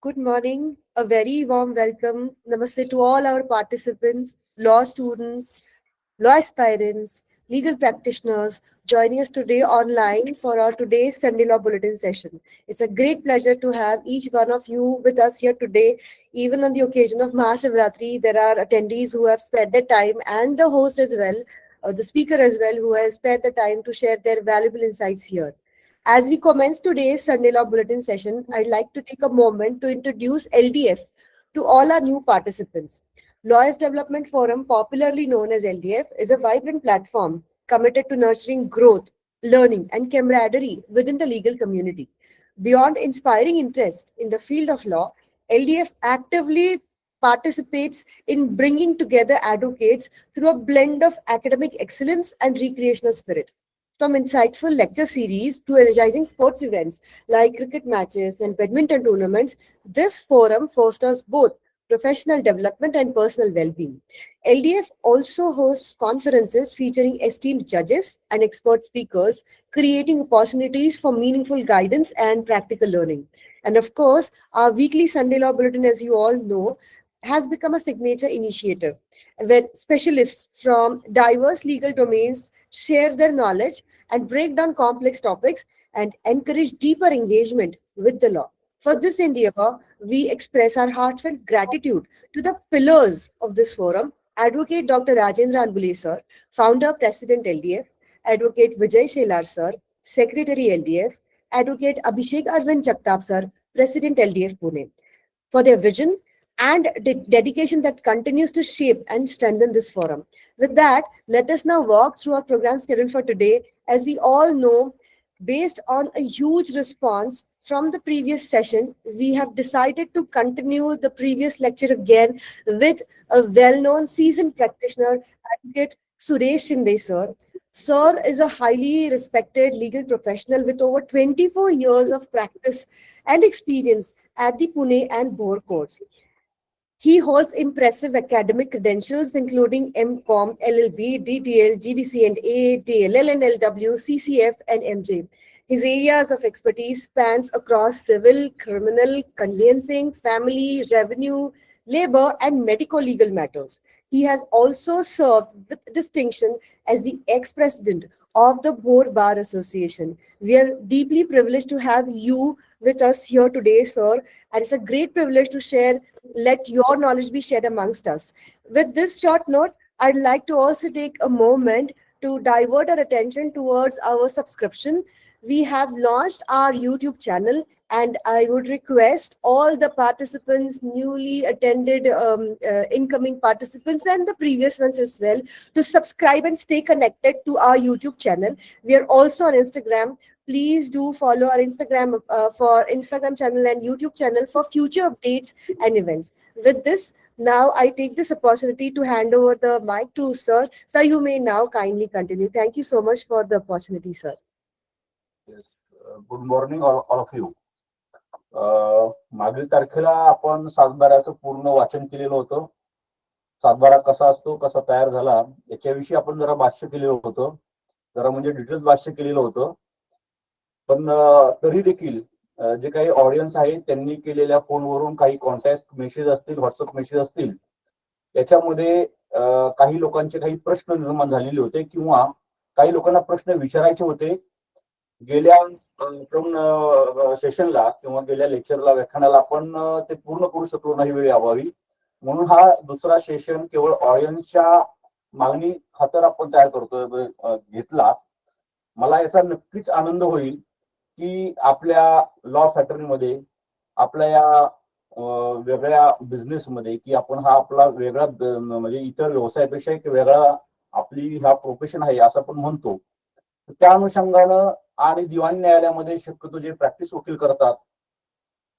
Good morning. A very warm welcome. Namaste to all our participants, law students, law aspirants, legal practitioners joining us today online for our today's Sunday Law Bulletin session. It's a great pleasure to have each one of you with us here today. Even on the occasion of Mahashivratri, there are attendees who have spared their time and the host as well, the speaker as well, who has spared the time to share their valuable insights here. As we commence today's Sunday Law Bulletin session, I'd like to take a moment to introduce LDF to all our new participants. Lawyers Development Forum, popularly known as LDF, is a vibrant platform committed to nurturing growth, learning, and camaraderie within the legal community. Beyond inspiring interest in the field of law, LDF actively participates in bringing together advocates through a blend of academic excellence and recreational spirit. From insightful lecture series to energizing sports events like cricket matches and badminton tournaments, this forum fosters both professional development and personal well-being. LDF also hosts conferences featuring esteemed judges and expert speakers, creating opportunities for meaningful guidance and practical learning. And of course, our weekly Sunday Law Bulletin, as you all know, has become a signature initiative where specialists from diverse legal domains share their knowledge and break down complex topics and encourage deeper engagement with the law. For this endeavor, we express our heartfelt gratitude to the pillars of this forum, Advocate Dr. Rajendra Anbule sir, Founder President LDF, Advocate Vijay Shelar sir, Secretary LDF, Advocate Abhishek Arvind Jagtap sir, President LDF Pune, for their vision and dedication that continues to shape and strengthen this forum. With that, let us now walk through our program schedule for today. As we all know, based on a huge response from the previous session, we have decided to continue the previous lecture again with a well-known seasoned practitioner, Advocate Suresh Shinde sir. Sir is a highly respected legal professional with over 24 years of practice and experience at the Pune and Bhor courts. He holds impressive academic credentials including MCom, LLB, DTL, GDC&A, DLL and LW, CCF, and MJ. His areas of expertise spans across civil, criminal, conveyancing, family, revenue, labor, and medico-legal matters. He has also served with distinction as the ex-president of the Bhor Bar Association. We are deeply privileged to have you with us here today, sir, and it's a great privilege to share, let your knowledge be shared amongst us. With this short note, I'd like to also take a moment to divert our attention towards our subscription. We have launched our YouTube channel, and I would request all the participants, newly attended incoming participants, and the previous ones as well, to subscribe and stay connected to our YouTube channel. We are also on Instagram. Please do follow our Instagram channel and YouTube channel for future updates and events. With this, now I take this opportunity to hand over the mic to sir. Sir, you may now kindly continue. Thank you so much for the opportunity, sir. Yes. Good morning all of you. मागील तारखेला आपण सातबाऱ्याचं पूर्ण वाचन केलेलं होतं. सातबारा कसा असतो, कसा तयार झाला याच्याविषयी आपण जरा भाष्य केलेलं होतं, जरा म्हणजे डिटेल्स भाष्य केलेलं होतं. पण तरी देखील जे काही ऑडियन्स आहे त्यांनी केलेल्या फोनवरून काही कॉन्टॅक्ट मेसेज असतील, व्हॉट्सअप मेसेज असतील, याच्यामध्ये काही लोकांचे काही प्रश्न निर्माण झालेले होते किंवा काही लोकांना प्रश्न विचारायचे होते. गेल्या सेशनला किंवा गेल्या लेक्चरला, व्याख्यानाला आपण ते पूर्ण करू शकलो नाही वेळ अभावी, म्हणून हा दुसरा सेशन केवळ ऑडियन्सच्या मागणी खातर आपण तयार करतोय घेतला. मला याचा नक्कीच आनंद होईल की आपल्या लॉ फॅक्टरीमध्ये, आपल्या या वेगळ्या बिझनेसमध्ये, की आपण हा आपला वेगळा म्हणजे इतर व्यवसायापेक्षा एक वेगळा आपली हा प्रोफेशन आहे असं आपण म्हणतो. त्या अनुषंगानं आणि दिवाणी न्यायालयामध्ये शक्यतो जे प्रॅक्टिस वकील करतात,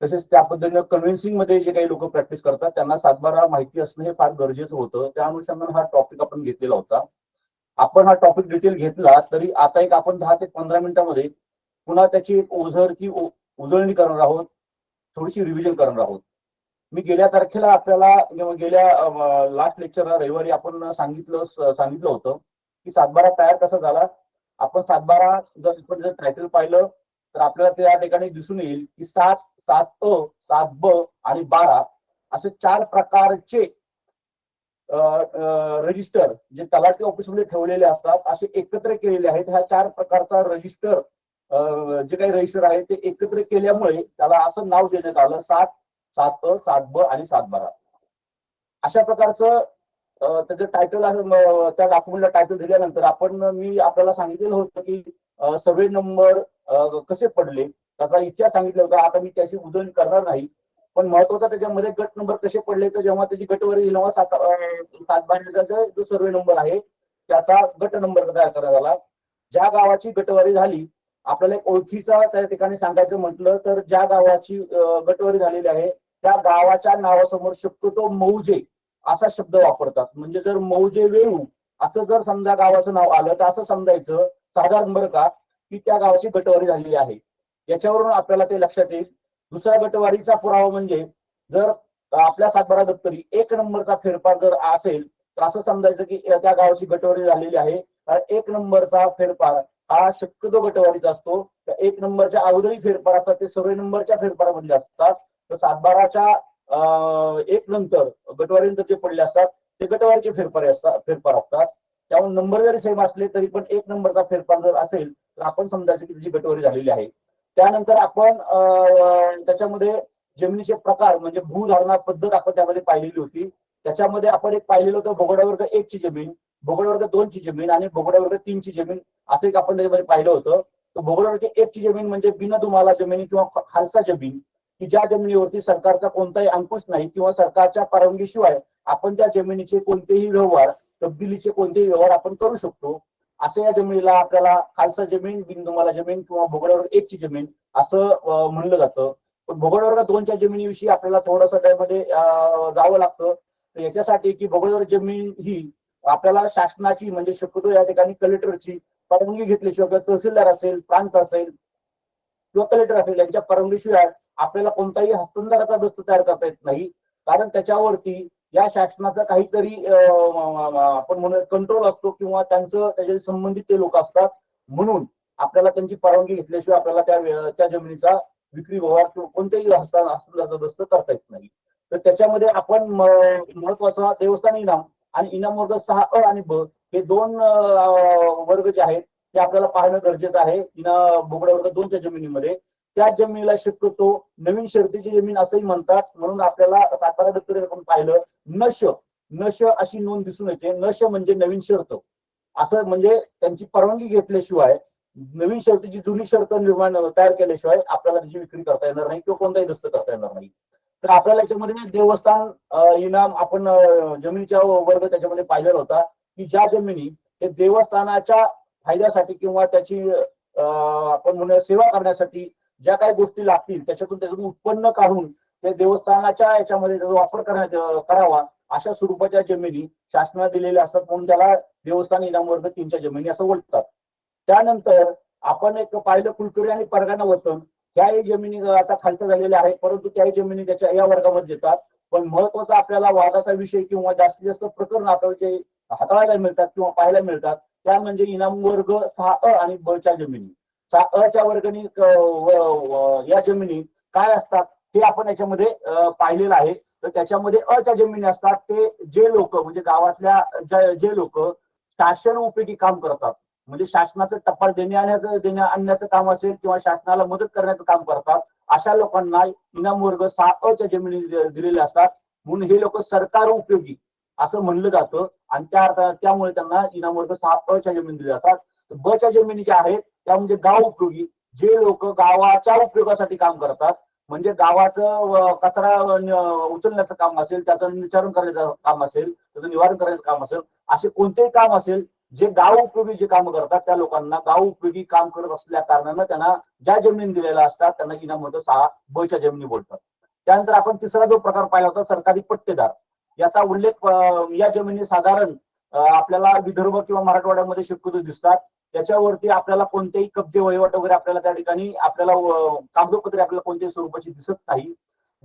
तसेच त्या पद्धतीने कन्व्हिन्सिंग मध्ये जे काही लोक प्रॅक्टिस करतात त्यांना सातबारा माहिती असणं हे फार गरजेचं होतं. त्या अनुषंगाने हा टॉपिक आपण घेतलेला होता. आपण हा टॉपिक डिटेल घेतला तरी आता एक आपण 10 ते 15 मिनिटांमध्ये पुन्हा त्याची एक ओझर की उजळणी करणार आहोत, थोडीशी रिव्हिजन करणार आहोत. मी गेल्या तारखेला आपल्याला गेल्या लास्ट लेक्चरला रविवारी आपण सांगितलं होतं की सातबारा तयार कसा झाला. आपण सातबारा जर टायटल पाहिलं तर आपल्याला त्या ठिकाणी दिसून येईल की 7 7अ 7ब आणि 12 असे 4 प्रकारचे रजिस्टर जे तलाठी ऑफिसमध्ये ठेवलेले असतात असे एकत्र केलेले आहेत. ह्या 4 प्रकारचा रजिस्टर जे काही रजिस्टर आहे ते एकत्र केल्यामुळे त्याला असं नाव देण्यात आलं 7, 7अ 7ब आणि 712. अशा प्रकारचं त्याचं टायटल आहे. त्या डॉक्युमेंटला टायटल दिल्यानंतर मी आपल्याला सांगितलेलं होतं की सर्वे नंबर कसे पडले त्याचा इतिहास सांगितला होता. आता मी त्याची उजळणी करणार नाही, पण महत्वाचा त्याच्यामध्ये गट नंबर कसे पडले तर जेव्हा त्याची गटवारी जेव्हा 7 जो सर्वे नंबर आहे त्याचा गट नंबर तयार करण्यात आला. ज्या गावाची गटवारी झाली आपल्याला एक ओळखीचा त्या ठिकाणी सांगायचं म्हटलं तर ज्या गावाची गटवारी झालेली आहे त्या गावाच्या नावासमोर शक्यतो मौजे असा शब्द वापरतात. म्हणजे जर मौजे वेळू असं जर समजा गावाचं नाव आलं तर असं समजायचं साधारण बरं का की त्या गावाची गटवारी झालेली आहे. याच्यावरून आपल्याला ते लक्षात येईल. दुसरा गटवारीचा पुरावा म्हणजे जर आपल्या 712 दप्तरी 1 नंबरचा फेरफार जर असेल तर असं समजायचं की त्या गावाची गटवारी झालेली आहे. कारण 1 नंबरचा फेरफार हा शक्यतो गटवारीचा असतो. तर 1 नंबरच्या अगोदरही फेरफार असतात ते सर्वे नंबरच्या फेरफारामध्ये असतात. तर 712च्या 1 नंतर गटवारीनंतर जे पडले असतात ते गटवारीचे फेरफार असतात. त्यामुळे नंबर जरी सेम असले तरी पण 1 नंबरचा फेरफार जर असेल तर आपण समजायचं की त्याची गटवारी झालेली आहे. त्यानंतर आपण त्याच्यामध्ये जमिनीचे प्रकार म्हणजे भूधारणा पद्धत आपण त्यामध्ये पाहिलेली होती. त्याच्यामध्ये आपण एक पाहिलेलं होतं बोगडा वर्ग 1 ची जमीन, बोगडा वर्ग 2 ची जमीन आणि बोगडा वर्ग 3 ची जमीन असं एक आपण त्याच्यामध्ये पाहिलं होतं. तर बोगडा वर्ग 1 ची जमीन म्हणजे बिना तुम्हाला जमिनी किंवा खालसा जमीन की ज्या जमिनीवरती सरकारचा कोणताही अंकुश नाही किंवा सरकारच्या परवानगीशिवाय आपण त्या जमिनीचे कोणतेही व्यवहार तब्दिलीचे कोणतेही व्यवहार आपण करू शकतो. असं या जमिनीला आपल्याला खालसा जमीन बिनदुमाला जमीन किंवा भोगड वर्ग 1 ची जमीन असं म्हणलं जातं. पण भोगड वर्ग 2च्या जमिनीविषयी आपल्याला थोडंसं त्यामध्ये जावं लागतं. तर याच्यासाठी की भोगड वर्ग जमीन ही आपल्याला शासनाची म्हणजे शक्यतो या ठिकाणी कलेक्टरची परवानगी घेतल्याशिवाय तहसीलदार असेल प्रांत असेल किंवा कलेक्टर असेल यांच्या परवानगीशिवाय आपल्याला कोणताही हस्तांतराचा दस्त तयार करता येत नाही. कारण त्याच्यावरती या शासनाचा काहीतरी आपण म्हणून कंट्रोल असतो किंवा त्यांचं त्याच्या संबंधित ते लोक असतात. म्हणून आपल्याला त्यांची परवानगी घेतल्याशिवाय आपल्याला त्या जमिनीचा विक्री व्यवहार किंवा कोणत्याही हस्तांतराचा दस्त करता येत नाही. तर त्याच्यामध्ये आपण महत्वाचा देवस्थान इनाम आणि इनाम वर्ग 6अ आणि ब हे 2 वर्ग जे आहेत ते आपल्याला पाहणं गरजेचं आहे. बोगडा वर्ग 2च्या जमिनीमध्ये त्या जमिनीला शक्यतो नवीन शर्तीची जमीन असंही म्हणतात. म्हणून आपल्याला 712 दप्तरी आपण पाहिलं नश अशी नोंद दिसून येते. नश म्हणजे नवीन शर्त असं म्हणजे त्यांची परवानगी घेतल्याशिवाय नवीन शर्तीची जुनी शर्त तयार केल्याशिवाय आपल्याला त्याची विक्री करता येणार नाही किंवा कोणताही दस्त करता येणार नाही. तर आपल्याला याच्यामध्ये देवस्थान इनाम आपण जमिनीचा वर्ग त्याच्यामध्ये पाहिलेला होता की ज्या जमिनी हे देवस्थानाच्या फायद्यासाठी किंवा त्याची आपण म्हणूया सेवा करण्यासाठी ज्या काही गोष्टी लागतील त्याच्यातून उत्पन्न काढून ते देवस्थानाच्या याच्यामध्ये वापर करावा अशा स्वरूपाच्या जमिनी शासनाला दिलेल्या असतात. म्हणून त्याला देवस्थान इनाम वर्ग 3च्या जमिनी असं बोलतात. त्यानंतर आपण एक पाहिलं कुलकर्णी आणि परगाणा वतन ह्याही जमिनी आता खालच्या झालेल्या आहेत परंतु त्याही जमिनी त्याच्या या वर्गामध्ये येतात. पण महत्वाचा आपल्याला वादाचा विषय किंवा जास्तीत जास्त प्रकरण आपल्याला जे हाताळायला मिळतात किंवा पाहायला मिळतात त्या म्हणजे इनाम वर्ग 6अ आणि ब च्या जमिनी. 6अ वर्गणी या जमिनी काय असतात हे आपण याच्यामध्ये पाहिलेलं आहे. तर त्याच्यामध्ये अच्या जमिनी असतात ते जे लोक म्हणजे गावातल्या जे लोक शासन उपयोगी काम करतात म्हणजे शासनाचं टपाल आणण्याचं काम असेल किंवा शासनाला मदत करण्याचं काम करतात अशा लोकांना इनाम वर्ग 6अच्या जमिनी दिलेल्या असतात. म्हणून हे लोक सरकार उपयोगी असं म्हणलं जातं आणि त्यामुळे त्यांना इनाम वर्ग 6अच्या जमिनी दिल्या जातात. ब च्या जमिनी ज्या आहेत त्या म्हणजे गाव उपयोगी जे लोक गावाच्या उपयोगासाठी काम करतात म्हणजे गावाचं कचरा उचलण्याचं काम असेल त्याचं निचारण करायचं काम असेल त्याचं निवारण करायचं काम असेल असे कोणतेही काम असेल जे गाव उपयोगी जे काम करतात त्या लोकांना गाव उपयोगी काम करत असल्या कारणानं त्यांना ज्या जमिनी दिलेल्या असतात त्यांना इनाम वर्ग 6ब च्या जमिनी बोलतात. त्यानंतर आपण तिसरा जो प्रकार पाहिला होता सरकारी पट्टेदार याचा उल्लेख या जमिनी साधारण आपल्याला विदर्भ किंवा मराठवाड्यामध्ये शक्यतो दिसतात. त्याच्यावरती आपल्याला कोणतेही कब्जे वहिवाट वगैरे आपल्याला त्या ठिकाणी आपल्याला कागदोपत्री आपल्याला कोणत्याही स्वरूपाची दिसत नाही.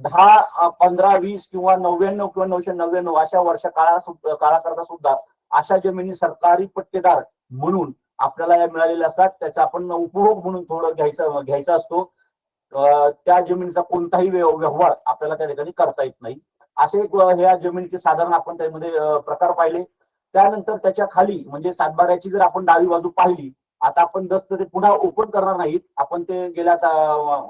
10, 15, 20 किंवा 99 किंवा 999 अशा वर्ष काळाकरता सुद्धा अशा जमिनी सरकारी पट्टेदार म्हणून आपल्याला या मिळालेल्या असतात. त्याचा आपण उपभोग म्हणून थोडं घ्यायचा असतो. त्या जमिनीचा कोणताही व्यवहार आपल्याला त्या ठिकाणी करता येत नाही. असे ह्या जमिनीचे साधारण आपण त्यामध्ये प्रकार पाहिले. त्यानंतर त्याच्या खाली म्हणजे सातबाऱ्याची जर आपण डावी बाजू पाहिली, आता आपण जस्ट ते पुन्हा ओपन करणार नाहीत, आपण ते गेल्या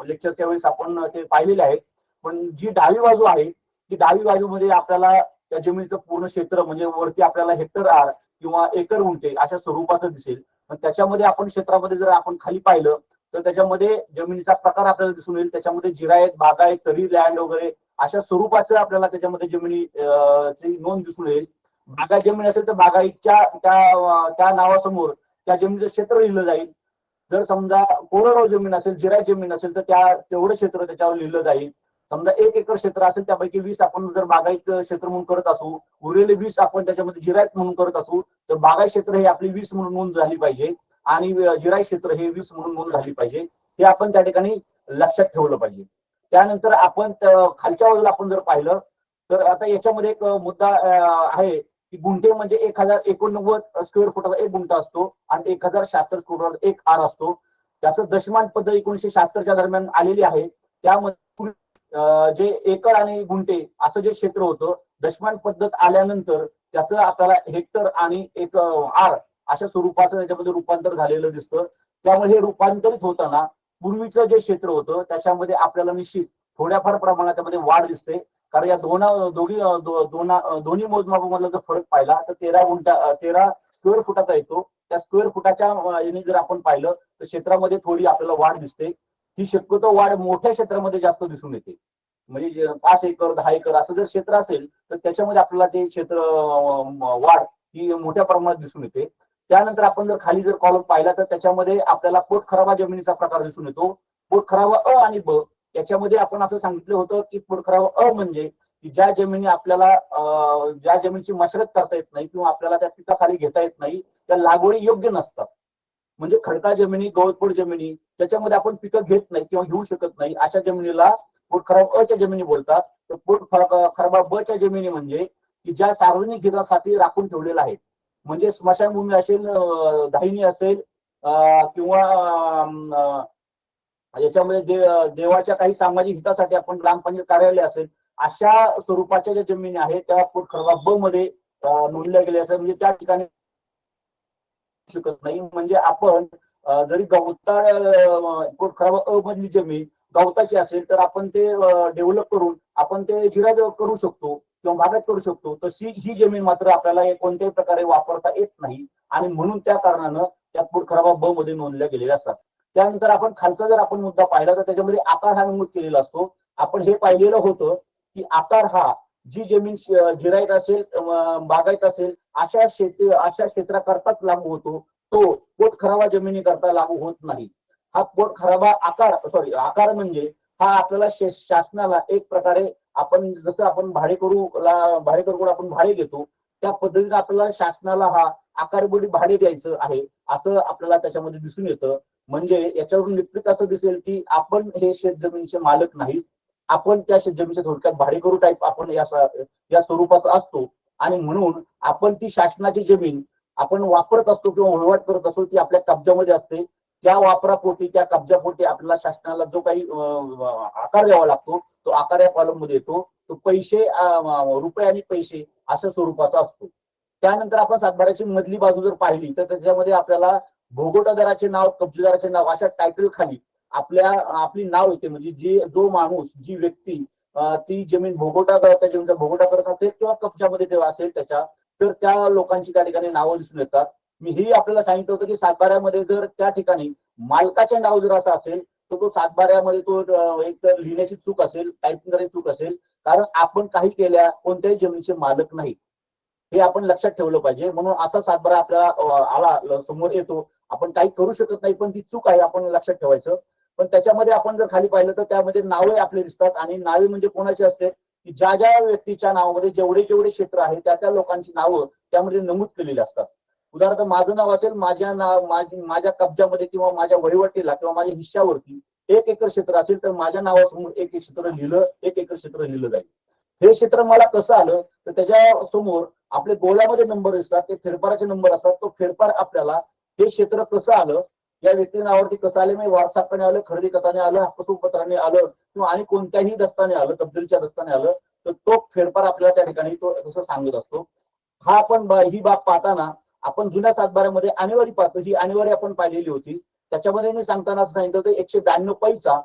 लेक्चरच्या वेळेस आपण ते पाहिलेले आहे. पण जी डावी बाजू आहे ती डावी बाजूमध्ये आपल्याला त्या जमिनीचं पूर्ण क्षेत्र म्हणजे वरती आपल्याला हेक्टर आर किंवा एकर गुंठे अशा स्वरूपाचं दिसेल. पण त्याच्यामध्ये आपण क्षेत्रामध्ये जर आपण खाली पाहिलं तर त्याच्यामध्ये जमिनीचा प्रकार आपल्याला दिसून येईल. त्याच्यामध्ये जिरायत, बागायत, तरी लँड वगैरे अशा स्वरूपाचं आपल्याला त्याच्यामध्ये जमिनीची नोंद दिसून येईल. बागायत जमीन असेल तर बागायतच्या त्या नावासमोर त्या जमिनीचं क्षेत्र लिहिलं जाईल. जर समजा कोरडवाहू जमीन असेल, जिरायत जमीन असेल तर त्या तेवढं क्षेत्र त्याच्यावर लिहिलं जाईल. समजा 1 एकर क्षेत्र असेल त्यापैकी 20 आपण जर बागायत क्षेत्र म्हणून करत असू, उरलेले 20 आपण त्याच्यामध्ये जिरायत म्हणून करत असू, तर बागायत क्षेत्र हे आपली 20 म्हणून नोंद झाली पाहिजे आणि जिरायत क्षेत्र हे 20 म्हणून नोंद झाली पाहिजे. हे आपण त्या ठिकाणी लक्षात ठेवलं पाहिजे. त्यानंतर आपण खालच्या बाजूला आपण जर पाहिलं तर आता याच्यामध्ये एक मुद्दा आहे की गुंठे म्हणजे 1089 स्क्वेअर फुटाचा 1 गुंठा असतो आणि 1076 स्क्वेअर फुटाचा 1 आर असतो. त्याचं दशमान पद्धत 1976च्या दरम्यान आलेली आहे. त्यामध्ये जे एकर आणि गुंठे असं जे क्षेत्र होतं, दशमान पद्धत आल्यानंतर त्याचं आपल्याला हेक्टर आणि एक आर अशा स्वरूपाचं त्याच्यामध्ये रूपांतर झालेलं दिसतं. त्यामुळे हे रूपांतरित होताना पूर्वीचं जे क्षेत्र होतं त्याच्यामध्ये आपल्याला निश्चित थोड्याफार प्रमाणात त्यामध्ये वाढ दिसते. कारण या दोन्ही मोजमापामधला जर फरक पाहिला तर 13 स्क्वेअर फुटाचा येतो. त्या स्क्वेअर फुटाच्या याने जर आपण पाहिलं तर क्षेत्रामध्ये थोडी आपल्याला वाढ दिसते. ही शक्यतो वाढ मोठ्या क्षेत्रामध्ये जास्त दिसून येते. म्हणजे 5 एकर 10 एकर असं जर क्षेत्र असेल तर त्याच्यामध्ये आपल्याला ते क्षेत्र वाढ ही मोठ्या प्रमाणात दिसून येते. त्यानंतर आपण जर खाली जर कॉलम पाहिला तर त्याच्यामध्ये आपल्याला पोटखराबा जमिनीचा प्रकार दिसून येतो. पोटखराबा अ आणि ब याच्यामध्ये आपण असं सांगितलं होतं की पोटखराबा अ म्हणजे की ज्या जमिनी आपल्याला ज्या जमिनीची मशागत करता येत नाही किंवा आपल्याला त्या पिकाखाली घेता येत नाही, त्या लागवडी योग्य नसतात. म्हणजे खडकाळ जमिनी, गवतपूर जमिनी त्याच्यामध्ये आपण पिकं घेत नाही किंवा घेऊ शकत नाही, अशा जमिनीला पोटखराबा अ च्या जमिनी बोलतात. तर पोटखराबा ब च्या जमिनी म्हणजे की ज्या सार्वजनिक हितासाठी राखून ठेवलेल्या आहेत. म्हणजे स्मशानभूमी असेल, दाहिनी असेल किंवा याच्यामध्ये देवाच्या काही सामाजिक हितासाठी आपण ग्रामपंचायत कार्यालय असेल अशा स्वरूपाच्या ज्या जमिनी आहेत त्या पोटखराबा ब मध्ये नोंदल्या गेल्या असतात. म्हणजे त्या ठिकाणी शकत नाही. म्हणजे आपण जरी गवताळ पोटखराबा अ मधली जमीन गवताची असेल तर आपण ते डेव्हलप करून आपण ते जिरायत करू शकतो किंवा बागायत करू शकतो. तशी ही जमीन मात्र आपल्याला कोणत्याही प्रकारे वापरता येत नाही आणि म्हणून त्या कारणानं त्या पोटखराबा ब मध्ये नोंदल्या गेलेल्या असतात. त्यानंतर आपण खालचा जर आपण मुद्दा पाहिला तर त्याच्यामध्ये आकार हा नमूद केलेला असतो. आपण हे पाहिलेलं होतं की आकार हा जी जमीन जिरायत असेल, बागायत असेल अशा क्षेत्राकरताच लागू होतो. तो पोटखराबा जमिनीकरता लागू होत नाही. हा पोटखराबा आकार म्हणजे हा आपल्याला शासनाला एक प्रकारे आपण जसं आपण भाडेकरूकडून आपण भाडे घेतो त्या पद्धतीने आपल्याला शासनाला हा आकारबोडी भाडे द्यायचं आहे असं आपल्याला त्याच्यामध्ये दिसून येतं. म्हणजे याच्यावरून निश्चित असं दिसेल की आपण हे शेत जमिनीचे मालक नाही, आपण त्या शेत जमिनीच्या थोडक्यात भाडेकरू टाईप आपण या स्वरूपाचा असतो आणि म्हणून आपण ती शासनाची जमीन आपण वापरत असतो किंवा वहिवाट करत असतो ती आपल्या कब्जामध्ये असते. त्या वापरापोटी त्या कब्जापोटी आपल्याला शासनाला जो काही आकार द्यावा लागतो तो आकार या कॉलम मध्ये येतो. तो पैसे रुपये आणि पैसे अशा स्वरूपाचा असतो. त्यानंतर आपण सातबाऱ्याची मधली बाजू जर पाहिली तर त्याच्यामध्ये आपल्याला भोगोटादाराचे नाव, कब्जेदाराचे नाव अशा टायटल खाली आपली नाव येते. म्हणजे जो माणूस, जी व्यक्ती ती जमीन त्या जमीनचा भोगोटा करत असेल किंवा कब्जामध्ये तेव्हा असेल त्याच्या, तर त्या लोकांची त्या ठिकाणी नावं दिसून येतात. मी ही आपल्याला सांगितलं होतं की सातबाऱ्यामध्ये जर त्या ठिकाणी मालकाचे नाव जर असं असेल तर तो सातबाऱ्यामध्ये तो एक तर लिहिण्याची चूक असेल, टायपिंग करायची चूक असेल. कारण आपण काही केल्या कोणत्याही जमिनीचे मालक नाही हे आपण लक्षात ठेवलं पाहिजे. म्हणून असा सातबारा आपल्याला आला समोर येतो. आपण काही करू शकत नाही पण ती चूक आहे आपण लक्षात ठेवायचं. पण त्याच्यामध्ये आपण जर खाली पाहिलं तर त्यामध्ये नावे आपले दिसतात आणि नावे म्हणजे कोणाची असते की ज्या व्यक्तीच्या नावामध्ये जेवढे क्षेत्र आहे त्या लोकांची नावं त्यामध्ये नमूद केलेली असतात. उदाहरणार्थ माझं नाव असेल, माझ्या कब्जामध्ये किंवा माझ्या वहिवाटीला किंवा माझ्या हिश्श्यावरती 1 एकर क्षेत्र असेल तर माझ्या नावासमोर 1 एकर क्षेत्र लिहिलं जाईल. हे क्षेत्र मला कसं आलं तर त्याच्या समोर आपले गोलामध्ये नंबर दिसतात, ते फेरफाराचे नंबर असतात. तो फेरफार आपल्याला हे क्षेत्र कसं आलं या व्यक्ती नावावरती कसं आले, म्हणजे वारसा हक्काने आलं, खरेदी खताने आलं, हक्कसोपत्राने आलं किंवा आणि कोणत्याही दस्ताने आलं, तब्दिलीच्या दस्ताने आलं, तर तो फेरफार आपल्याला त्या ठिकाणी तो तसं सांगत असतो. हा आपण ही बाब पाहताना आपण जुन्या सातबाऱ्यामध्ये आणेवारी पाहतो, ही आणेवारी आपण पाहिलेली होती. त्याच्यामध्ये मी सांगताना असं सांगितलं होतं 192 पैसा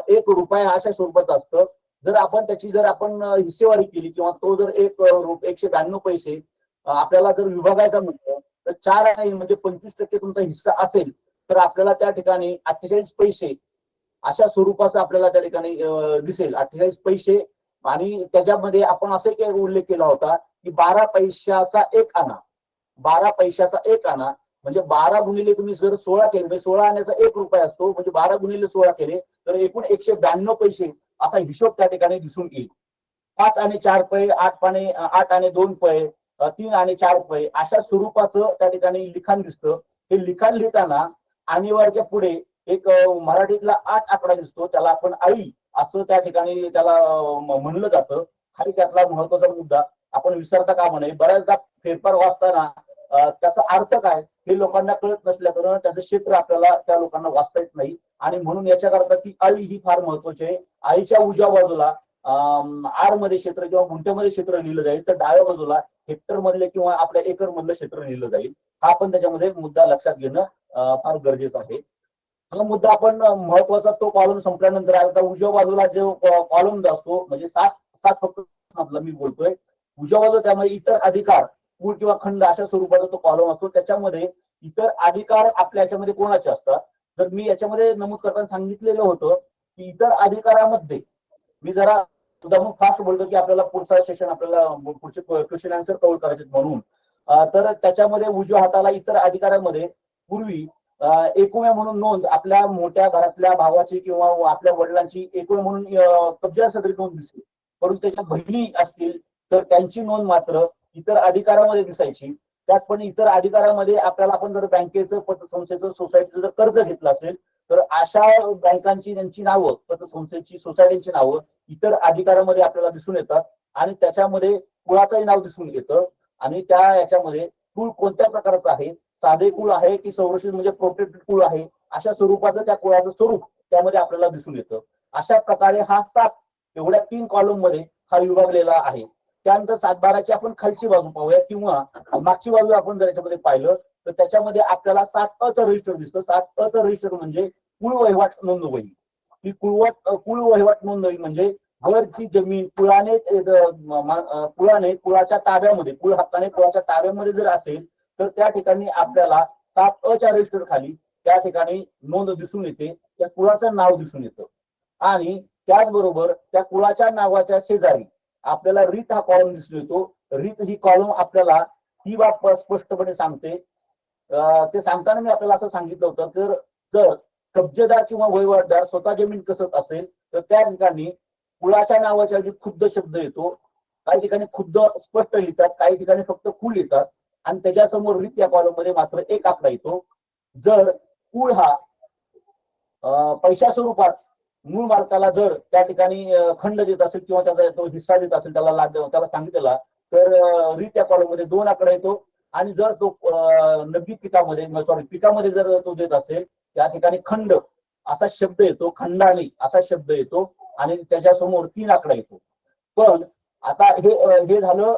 1 रुपया अशा स्वरूपात असतं. जर आपण त्याची हिस्सेवारी केली किंवा तो जर 192 पैसे आपल्याला जर विभागायचा म्हटलं तर 4 आणे म्हणजे 25% तुमचा हिस्सा असेल तर आपल्याला त्या ठिकाणी 48 पैसे अशा स्वरूपाचा आपल्याला त्या ठिकाणी दिसेल. 48 पैसे. आणि त्याच्यामध्ये आपण असं एक उल्लेख केला होता की 12 पैशाचा 1 आणा, 12 पैशाचा 1 आणा म्हणजे 12 गुणिले तुम्ही जर 16 केले, म्हणजे 16 आण्याचा 1 रुपया असतो, म्हणजे 12 गुणिले 16 केले तर एकूण 192 पैसे असा हिशोब त्या ठिकाणी दिसून येईल. 5 आणि 4 पै, 8 आणि 2 पै, 3 आणि 4 पै अशा स्वरूपाचं त्या ठिकाणी लिखाण दिसतं. हे लिखाण लिहिताना आणीवारच्या पुढे एक मराठीतला 8 आकडा दिसतो, त्याला आपण आई असं त्या ठिकाणी त्याला म्हणलं जातं. हा त्यातला महत्वाचा मुद्दा आपण विसरता कामा नये. बऱ्याचदा फेरफार वाचताना त्याचा अर्थ काय हे लोकांना कळत नसल्याकडून त्याचं क्षेत्र आपल्याला त्या लोकांना वाचता येत नाही. आणि म्हणून याच्याकरता ती आई ही फार महत्वाची आहे. आईच्या उजव्या बाजूला आर मध्ये क्षेत्र किंवा गुंठ्यामध्ये क्षेत्र लिहिलं जाईल, तर डाव्या बाजूला हेक्टर मधले किंवा आपल्या एकर मधलं क्षेत्र लिहिलं जाईल. हा पण त्याच्यामध्ये मुद्दा लक्षात घेणं फार गरजेचं आहे. हा मुद्दा आपण महत्वाचा तो कॉलम संपल्यानंतर आता उजव्या बाजूला जो कॉलम असतो म्हणजे 7 फक्त मधला मी बोलतोय. उजव्या बाजूला त्यामध्ये इतर अधिकार कुळ किंवा खंड अशा स्वरूपाचा तो कॉलम असतो. त्याच्यामध्ये इतर अधिकार आपल्या याच्यामध्ये कोणाचे असतात, तर मी याच्यामध्ये नमूद करताना सांगितलेलं होतं की इतर अधिकारामध्ये मी जरा मुद्दामून फास्ट बोलतो की आपल्याला पुढचा सेशन आपल्याला पुढचे क्वेश्चन आन्सर कव्हर करायचे म्हणून. तर त्याच्यामध्ये उजव्या हाताला इतर अधिकारामध्ये पूर्वी एकूण म्हणून नोंद आपल्या मोठ्या घरातल्या भावाची किंवा आपल्या वडिलांची एकूण म्हणून कब्जा सदरी नोंद दिसते. परंतु त्याच्या बहिणी असतील तर त्यांची नोंद मात्र इतर अधिकारामध्ये दिसायची. त्याचपणे इतर अधिकारामध्ये आपल्याला आपण जर बँकेचं, पतसंस्थेचं, सोसायटीचं जर कर्ज घेतलं असेल तर अशा बँकांची त्यांची नावं, पतसंस्थेची, सोसायटीची नावं इतर अधिकारामध्ये आपल्याला दिसून येतात. आणि त्याच्यामध्ये कुळाचंही नाव दिसून येतं. आणि त्या याच्यामध्ये कुळ कोणत्या प्रकारचं आहे, साधे कुळ आहे की संरक्षित म्हणजे प्रोटेक्टेड कुळ आहे, अशा स्वरूपाचं त्या कुळाचं स्वरूप त्यामध्ये आपल्याला दिसून येतं. अशा प्रकारे हा 7 एवढ्या 3 कॉलम मध्ये हा विभागलेला आहे. त्यानंतर 7/12ची आपण खालची बाजू पाहूया किंवा मागची बाजू आपण जर याच्यामध्ये पाहिलं तर त्याच्यामध्ये आपल्याला 7 अ चं रजिस्टर दिसतं. 7 अ चं रजिस्टर म्हणजे कुळ वहिवाट नोंदवही. ही कुळ वहिवाट नोंदवही म्हणजे घरची जमीन कुळाने कुळाच्या ताब्यामध्ये, कुळ हक्काने कुळाच्या ताब्यामध्ये जर असेल तर त्या ठिकाणी आपल्याला 7 अ च्या रजिस्टर खाली त्या ठिकाणी नोंद दिसून येते, त्या कुळाचं नाव दिसून येतं. आणि त्याचबरोबर त्या कुळाच्या नावाच्या शेजारी आपल्याला रीत हा कॉलम दिसून येतो. रीत ही कॉलम आपल्याला ही बाब स्पष्टपणे सांगते. ते सांगताना मी आपल्याला असं सांगितलं होतं तर जर कब्जेदार किंवा वहिवाटदार स्वतः जमीन कसत असेल तर त्या ठिकाणी कुळाच्या नावाच्या ऐवजी खुद्द शब्द येतो. काही ठिकाणी खुद्द स्पष्ट लिहितात, काही ठिकाणी फक्त कुळ लिहितात. आणि त्याच्यासमोर रीत या कॉलम मध्ये मात्र 1 आकडा येतो. जर कुळ हा पैशा स्वरूपात मूळ मालकाला जर त्या ठिकाणी खंड देत असेल किंवा त्याचा तो हिस्सा देत असेल, त्याला सांगितलेला तर रीत या कॉलम मध्ये 2 आकडा येतो. आणि जर तो नगदी पिकामध्ये जर तो देत असेल त्या ठिकाणी खंड असा शब्द येतो, खंडाने असा शब्द येतो आणि त्याच्यासमोर 3 आकडा येतो. पण आता हे झालं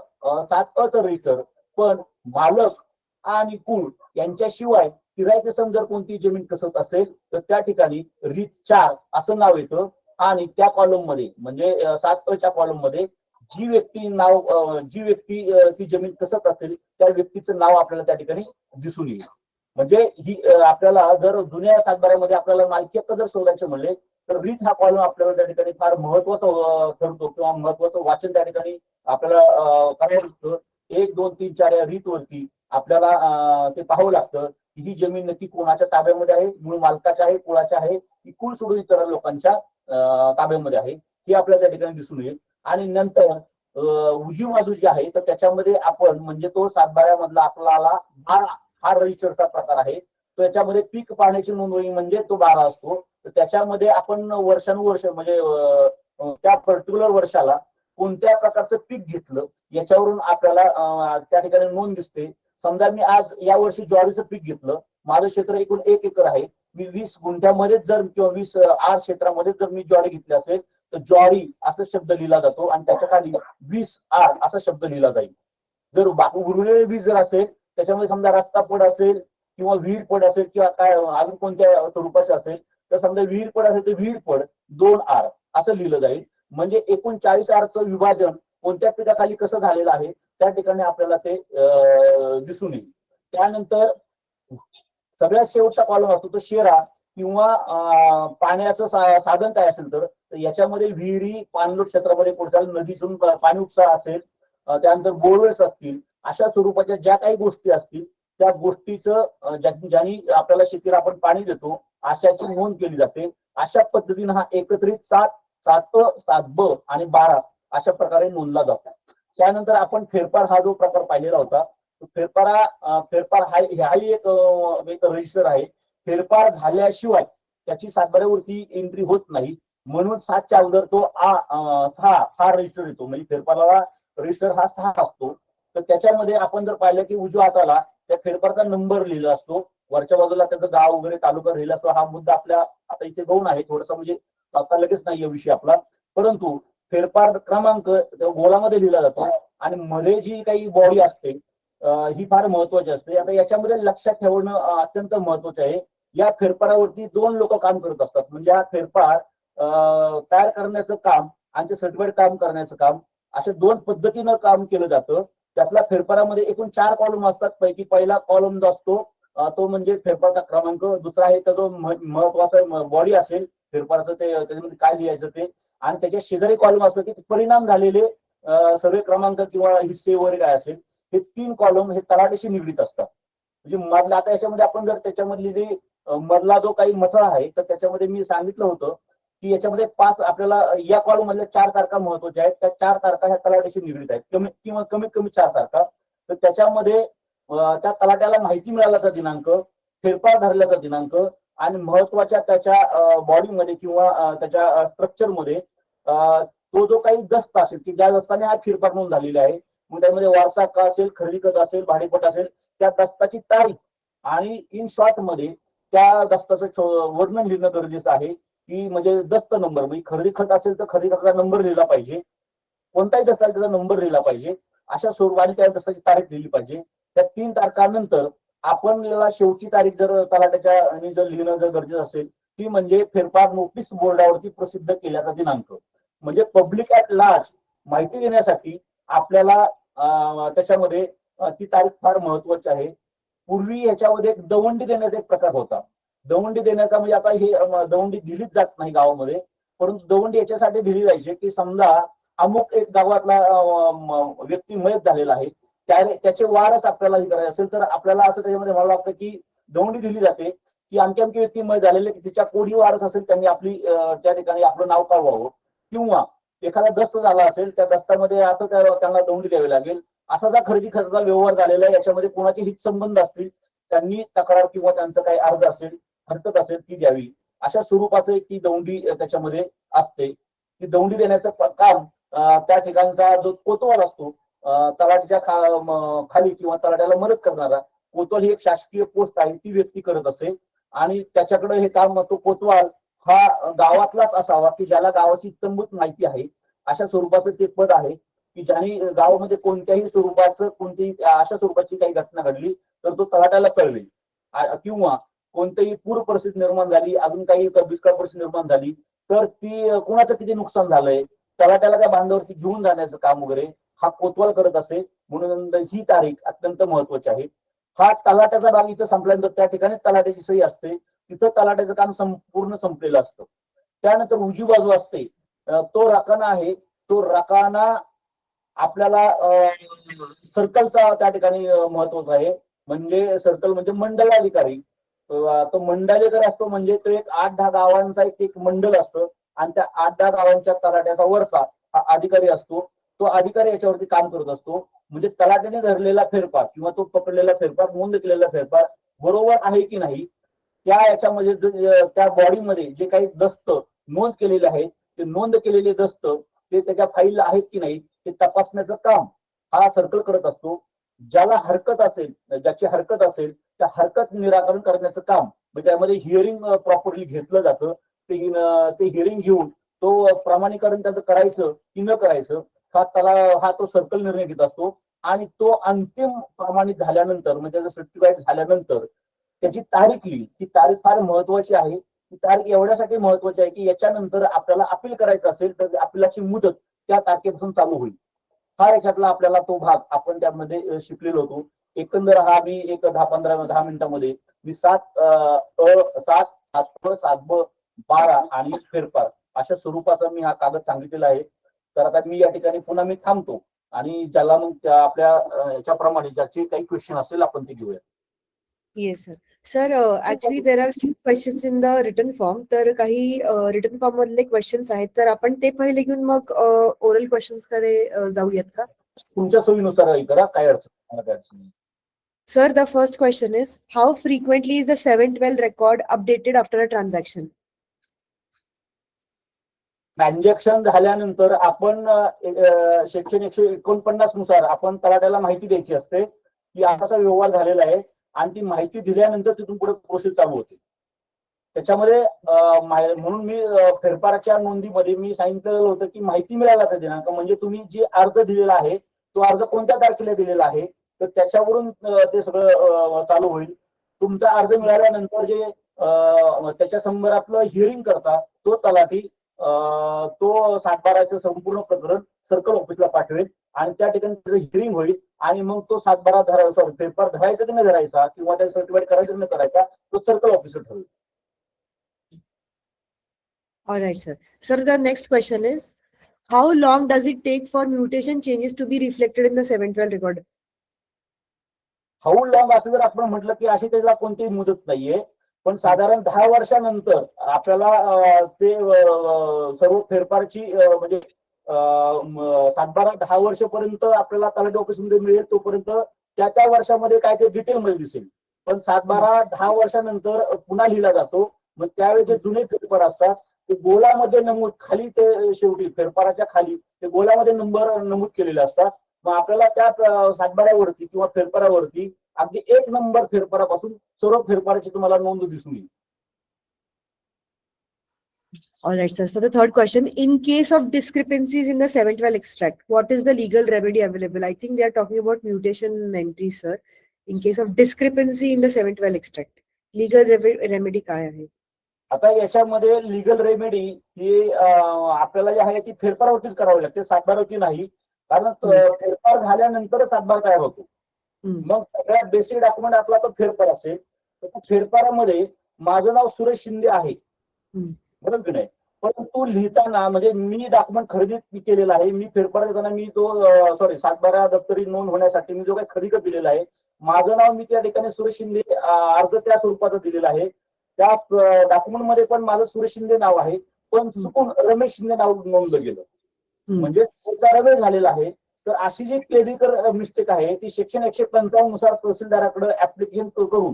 7 अ चं रजिस्टर. पण मालक आणि कुळ यांच्याशिवाय किरायतेसम जर कोणती जमीन कसत असेल तर त्या ठिकाणी रीत 4 असं नाव येतं. आणि त्या कॉलम मध्ये म्हणजे 7 अ च्या कॉलम मध्ये जी व्यक्ती ती जमीन कसत असेल त्या व्यक्तीचं नाव आपल्याला त्या ठिकाणी दिसून येईल. म्हणजे ही आपल्याला जर जुन्या सातबाऱ्यामध्ये आपल्याला मालकी हक्क जर शोधायचे म्हणले तर रीत हा कॉलम आपल्याला त्या ठिकाणी फार महत्वाचा ठरतो किंवा महत्वाचं वाचन त्या ठिकाणी आपल्याला करायला लागतं. 1, 2, 3, 4 या रीत वरती आपल्याला ते पाहावं लागतं की ही जमीन नक्की कोणाच्या ताब्यामध्ये आहे, मूळ मालकाच्या आहे, कुळाच्या आहे की कुळ सोडून इतर लोकांच्या ताब्यामध्ये आहे, ही आपल्याला त्या ठिकाणी दिसून येईल. आणि नंतर उजवी बाजू जी आहे तर त्याच्यामध्ये आपण म्हणजे तो सातबाऱ्यामधला आपल्याला हा रजिस्टरचा प्रकार आहे. त्याच्यामध्ये पीक पाण्याची नोंदवही म्हणजे तो 12 असतो. तर त्याच्यामध्ये आपण वर्षानुवर्ष म्हणजे त्या पर्टिक्युलर वर्षाला कोणत्या प्रकारचं पीक घेतलं याच्यावरून आपल्याला त्या ठिकाणी नोंद दिसते. समजा मी आज या वर्षी ज्वारीचं पीक घेतलं माझं क्षेत्र एकूण 1 एकर आहे, मी 20 गुंठ्यामध्येच जर किंवा 20 आर क्षेत्रामध्ये जर मी ज्वारी घेतली असेल तर ज्वारी असा शब्द लिहिला जातो आणि त्याच्या खाली 20 आर असा शब्द लिहिला जाईल. जर उरलेले 20 जर असेल त्याच्यामध्ये समजा रस्ता पड असेल किंवा विहीर पड असेल किंवा काय अजून कोणत्या स्वरूपाचे असेल तर समजा विहीर पड असेल तर विहीर पड 2 आर असं लिहिलं जाईल. म्हणजे एकूण 40 आरचं विभाजन कोणत्या पिकाखाली कसं झालेलं आहे त्या ठिकाणी आपल्याला ते दिसून येईल. त्यानंतर सगळ्यात शेवटचा कॉलम असतो तो शेरा किंवा पाण्याचं साधन काय असेल तर याच्यामध्ये विहिरी पाणलोट क्षेत्रामध्ये पुढच्या नदीतून पाणी उपसा असेल, त्यानंतर बोरवेल्स असतील, अशा स्वरूपाच्या ज्या काही गोष्टी असतील त्या गोष्टीचं ज्यांनी आपल्याला शेतीला आपण पाणी देतो अशाची नोंद केली जाते. अशा पद्धतीने हा एकत्रित 7ब आणि 12 अशा प्रकारे नोंदला जातो. त्यानंतर आपण फेरफार हा जो प्रकार पाहिलेला होता, फेरफार हाही एक रजिस्टर आहे. फेरफार झाल्याशिवाय त्याची सातबाऱ्यावरती एंट्री होत नाही, म्हणून 7च्या अगोदर तो हा रजिस्टर येतो. म्हणजे फेरफाराला रजिस्टर हा 6 असतो. तर त्याच्यामध्ये आपण जर पाहिलं की उजव्या हाताला त्या फेरफारचा नंबर लिहिला असतो, वरच्या बाजूला त्याचं गाव वगैरे तालुका लिहिला असतो. हा मुद्दा आपल्या आता इथे गौण आहे थोडासा, म्हणजे आता लगेच नाही विषय आपला, परंतु फेरफार क्रमांक गोलामध्ये लिहिला जातो आणि मध्ये जी काही बॉडी असते ही फार महत्वाची असते. आता याच्यामध्ये लक्षात ठेवणं अत्यंत महत्वाचं आहे. या फेरफारावरती 2 लोक काम करत असतात. म्हणजे हा फेरफार तयार करण्याचं काम आणि ते सर्टिफाईड काम करण्याचं काम अशा 2 पद्धतीनं काम केलं जातं. त्यातल्या फेरफारामध्ये एकूण 4 कॉलम असतात. पैकी पहिला कॉलम जो असतो तो म्हणजे फेरफारचा क्रमांक, दुसरा आहे तर जो महत्वाचा बॉडी असेल फेरफारचं ते त्याच्यामध्ये काय लिहायचं ते, आणि त्याच्या शेजारी कॉलम असतो की परिणाम झालेले सगळे क्रमांक किंवा हिस्से वगैरे काय असेल. हे 3 कॉलम हे तलाठीशी निगडीत असतात. म्हणजे मधला आता याच्यामध्ये आपण जर त्याच्यामधली जी मधला जो काही मथळा आहे तर त्याच्यामध्ये मी सांगितलं होतं की याच्यामध्ये 5 आपल्याला या कॉलम मधल्या 4 तारखा महत्वाच्या आहेत. त्या 4 तारखा ह्या तलाठीशी निगडीत आहेत, कमीत कमी 4 तारखा. तर त्याच्यामध्ये त्या तलाट्याला माहिती मिळाल्याचा दिनांक, फेरफार धरल्याचा दिनांक आणि महत्वाच्या त्याच्या बॉडीमध्ये किंवा त्याच्या स्ट्रक्चरमध्ये तो जो काही दस्त असेल की ज्या दस्ताने हा फेरफार नोंद झालेला आहे, मग त्यामध्ये वारसा हक्क असेल, खरेदी खत असेल, भाडेपट असेल, त्या दस्ताची तारीख आणि इन शॉर्ट मध्ये त्या दस्ताचं वर्णन लिहिणं गरजेचं आहे. की म्हणजे दस्त नंबर, म्हणजे खरेदी खत असेल तर खरेदी खताचा नंबर लिहिला पाहिजे, कोणताही दस्त त्याचा नंबर लिहिला पाहिजे, अशा स्वरूपाने त्या दस्ताची तारीख लिहिली पाहिजे. त्या 3 तारखांनंतर आपल्याला शेवटची तारीख जर तलाट्याच्या जर लिहिणं जर गरजेचं असेल ती म्हणजे फेरफार नोटीस बोर्डावरती प्रसिद्ध केल्याचा दिनांक. म्हणजे पब्लिक ऍट लार्ज माहिती देण्यासाठी आपल्याला त्याच्यामध्ये ती तारीख फार महत्वाची आहे. पूर्वी ह्याच्यामध्ये एक दवंडी देण्याचा एक प्रकार होता. दवंडी देण्याचा म्हणजे आता हे दवंडी दिलीच जात नाही गावामध्ये, परंतु दवंडी याच्यासाठी दिली जायची की समजा अमुक एक गावातला व्यक्ती मयत झालेला आहे, त्याचे वारस आपल्याला हे करायचे असेल तर आपल्याला असं त्याच्यामध्ये म्हणावं लागतं की दवंडी दिली जाते की अमकी अमकी व्यक्ती मयत झालेले की तिच्या कोणी वारस असेल त्यांनी आपली त्या ठिकाणी आपलं नाव कळवावं, किंवा एखादा दस्त झाला असेल त्या दस्तामध्ये असं त्यांना दवंडी द्यावी लागेल. असा जर खरेदी खर्चाचा व्यवहार झालेला आहे याच्यामध्ये कोणाचे हितसंबंध असतील त्यांनी तक्रार किंवा त्यांचा काही अर्ज असेल, हरकत असेल ती द्यावी. अशा स्वरूपाचं ती दौंडी त्याच्यामध्ये असते. ती दौंडी देण्याचं काम त्या ठिकाणचा जो कोतवाल असतो तलाठीच्या खाली किंवा तलाट्याला मदत करणारा कोतवाल ही एक शासकीय पोस्ट आहे, ती व्यक्ती करत असे. आणि त्याच्याकडे हे काम तो कोतवाल हा गावातलाच असावा की ज्याला गावाची इत्तंभूत माहिती आहे, अशा स्वरूपाचं ते पद आहे की ज्याने गावामध्ये कोणत्याही स्वरूपाचं कोणतीही अशा स्वरूपाची काही घटना घडली तर तो तलाट्याला कळवेल, किंवा कोणतीही पूर परिस्थिती निर्माण झाली, अजून काही दुष्काळ परिस्थिती निर्माण झाली तर ती कुणाचं किती नुकसान झालंय तलाट्याला त्या बांधावरती घेऊन जाण्याचं काम वगैरे हा कोतवाल करत असे. म्हणून ही तारीख अत्यंत महत्वाची आहे. हा तलाट्याचा भाग इथं संपल्यानंतर त्या ठिकाणी तलाट्याची सही असते, तिथं तलाट्याचं काम पूर्ण संपलेलं असतं. त्यानंतर उजवी बाजू असते तो रकाना आहे. तो रकाना आपल्याला सर्कलचा त्या ठिकाणी महत्वाचा आहे. म्हणजे सर्कल म्हणजे मंडलाधिकारी. तो मंडलाधिकारी असतो म्हणजे तो एक 8-10 गावांचा एक मंडळ असतं आणि त्या 8-10 गावांच्या तलाट्याचा वरचा हा अधिकारी असतो. तो अधिकारी याच्यावरती काम करत असतो. म्हणजे तलाट्याने धरलेला फेरफार किंवा तो पकडलेला फेरफार, नोंद केलेला फेरफार बरोबर आहे की नाही त्या याच्यामध्ये त्या बॉडीमध्ये जे काही दस्त नोंद केलेले आहे ते नोंद केलेले दस्त ते त्याच्या फाईलला आहेत की नाही हे तपासण्याचं काम हा सर्कल करत असतो. ज्याला हरकत असेल, ज्याची हरकत असेल त्या हरकत निराकरण करण्याचं काम म्हणजे त्यामध्ये हिअरिंग प्रॉपरली घेतलं जातं. ते हिअरिंग घेऊन तो प्रमाणीकरण त्याचं करायचं की न करायचं हा तो सर्कल निर्णय घेत असतो. आणि तो अंतिम प्रमाणित झाल्यानंतर म्हणजे त्याचं सर्टिफाईड झाल्यानंतर त्याची तारीख लिहिली. ती तारीख फार महत्वाची आहे. ती तारीख एवढ्यासाठी महत्वाची आहे की याच्यानंतर आपल्याला अपील करायचं असेल तर अपीलाची मुदत त्या तारखेपासून चालू होईल. हा याच्यातला आपल्याला तो भाग आपण त्यामध्ये शिकलेलो होतो. एकंदर हा मी एक 10 मिनिटांमध्ये मी 7 आणि फेरफार अशा स्वरूपाचा मी हा कागद सांगितलेला आहे. तर आता मी या ठिकाणी पुन्हा मी थांबतो आणि ज्याला मग आपल्या याच्याप्रमाणे ज्याचे काही क्वेश्चन असेल आपण ते घेऊया. Yes, sir. Sir, actually there are few questions in the written form. तर काही written form मधले questions आहेत. तर आपण ते पहिले घेऊन मग oral questions कडे जाऊयात का? तुमच्या सोयीनुसार करा, काय अडचण नाही. Sir, the first question is, how frequently is the 712 record updated after a transaction? Transaction झाल्यानंतर आपण सेक्शन 149 नुसार आपण तलाट्याला माहिती द्यायची असते की असा व्यवहार झालेला आहे आणि ती माहिती दिल्यानंतर तिथून पुढे प्रोसेस चालू होते. त्याच्यामध्ये म्हणून मी फेरफाराच्या नोंदीमध्ये मी सांगितलेलं होतं की माहिती मिळाल्याचा दिनांक म्हणजे तुम्ही जे अर्ज दिलेला आहे तो अर्ज कोणत्या तारखेला दिलेला आहे तर त्याच्यावरून ते सगळं चालू होईल. तुमचा अर्ज मिळाल्यानंतर जे त्याच्या संदर्भातलं हिअरिंग करता तो तलाठी तो 7/12चं संपूर्ण प्रकरण सर्कल ऑफिसला पाठवेल आणि त्या ठिकाणी त्याचं हिअरिंग होईल आणि मग तो 7/12 पेपर धरायचा की नाही धरायचा किंवा त्या सर्टिफाईड करायचा की नाही करायचा तो सर्कल ऑफिसर ठरवेल. All right, sir. Sir, the next question is, how long does it take for mutation changes to be reflected in the 712 record? How long असं जर आपण म्हटलं की अशी त्याला कोणतीही मुदत नाहीये पण साधारण 10 वर्षानंतर आपल्याला ते सर्व फेरफारची म्हणजे 7-12-10 वर्षापर्यंत आपल्याला तलाठी ऑफिसमध्ये मिळेल तोपर्यंत त्या वर्षामध्ये काय ते डिटेलमध्ये दिसेल. पण 7-12-10 वर्षानंतर पुन्हा लिहिला जातो. मग त्यावेळी जे जुने फेरफार असतात ते गोलामध्ये नमूद खाली ते शेवटी फेरफाराच्या खाली ते गोलामध्ये नंबर नमूद केलेले असतात. मग आपल्याला त्या 7-12वरती किंवा फेरफारावरती अगदी 1 नंबर फेरफारापासून सर्व फेरफाराची तुम्हाला नोंद दिसून येईल. All right, sir. So the third question, in case of discrepancies in the 712 extract, what is the legal remedy available? I think they are talking about mutation entries, sir. In case of discrepancy in the 712 extract, legal remedy काय आहे? आता याच्यामध्ये legal remedy ही आपल्याला जे आहे ती फेरफारावरतीच करावी लागते 7-12वरती नाही. कारण फेरफार झाल्यानंतर 7-12 तयार होतो. मग सगळ्यात बेसिक डॉक्युमेंट आपला तो फेरफार असेल तर त्या फेरफारामध्ये माझं नाव सुरेश शिंदे आहे बरोबर की नाही. परंतु लिहिताना म्हणजे मी डॉक्युमेंट खरेदी केलेला आहे मी फेरफार करताना मी तो 7-12 दप्तरी नोंद होण्यासाठी मी जो काही खरेदी दिलेला आहे माझं नाव मी त्या ठिकाणी सुरेश शिंदे अर्ज त्या स्वरूपाचा दिलेला आहे. त्या डॉक्युमेंट मध्ये पण माझं सुरेश शिंदे नाव आहे पण चुकून रमेश शिंदे नाव नोंदलं गेलं म्हणजे त्याचा रवेळ झालेला आहे. तर अशी जी क्लेरिकल मिस्टेक आहे ती सेक्शन 155 नुसार तहसीलदाराकडे ऍप्लिकेशन करून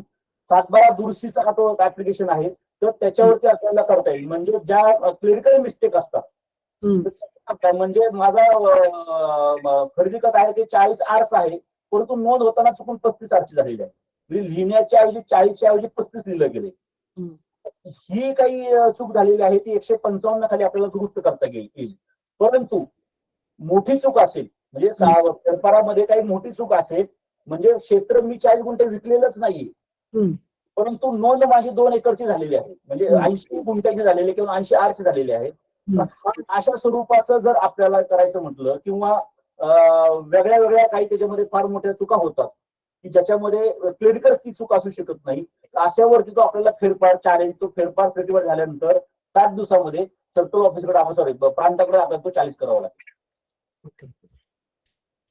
7-12 दुरुस्तीचा तो ऍप्लिकेशन आहे तर त्याच्यावरती आपल्याला करता येईल. म्हणजे ज्या क्लेरिकल मिस्टेक असतात म्हणजे माझा खरेदी खत आहे ते 40 आरच आहे परंतु नोंद होताना चुकून 35 आरची झालेली आहे. म्हणजे लिहिण्याच्या ऐवजी 40च्या ऐवजी 35 लिहिलं गेले. ही काही चूक झालेली आहे ती 155 खाली आपल्याला दुरुस्त करता येईल. परंतु मोठी चूक असेल म्हणजे फेरफारामध्ये काही मोठी चूक असेल म्हणजे क्षेत्र मी 40 गुंठे विकलेलंच नाहीये परंतु नोंद माझी 2 एकरची झालेली आहे म्हणजे 80 गुंठ्याची झालेली किंवा 80 आरची झालेली आहे. अशा स्वरूपाचं जर आपल्याला करायचं म्हटलं किंवा वेगळ्या वेगळ्या काही त्याच्यामध्ये फार मोठ्या चुका होतात की ज्याच्यामध्ये क्लिअर ती चूक असू शकत नाही. अशावरती तो आपल्याला फेरफार तो फेरफार सर्टिफाईड झाल्यानंतर 7 दिवसामध्ये सर्कल ऑफिसकडे आपण प्रांताकडे आपल्याला तो 40 करावा लागेल. Okay.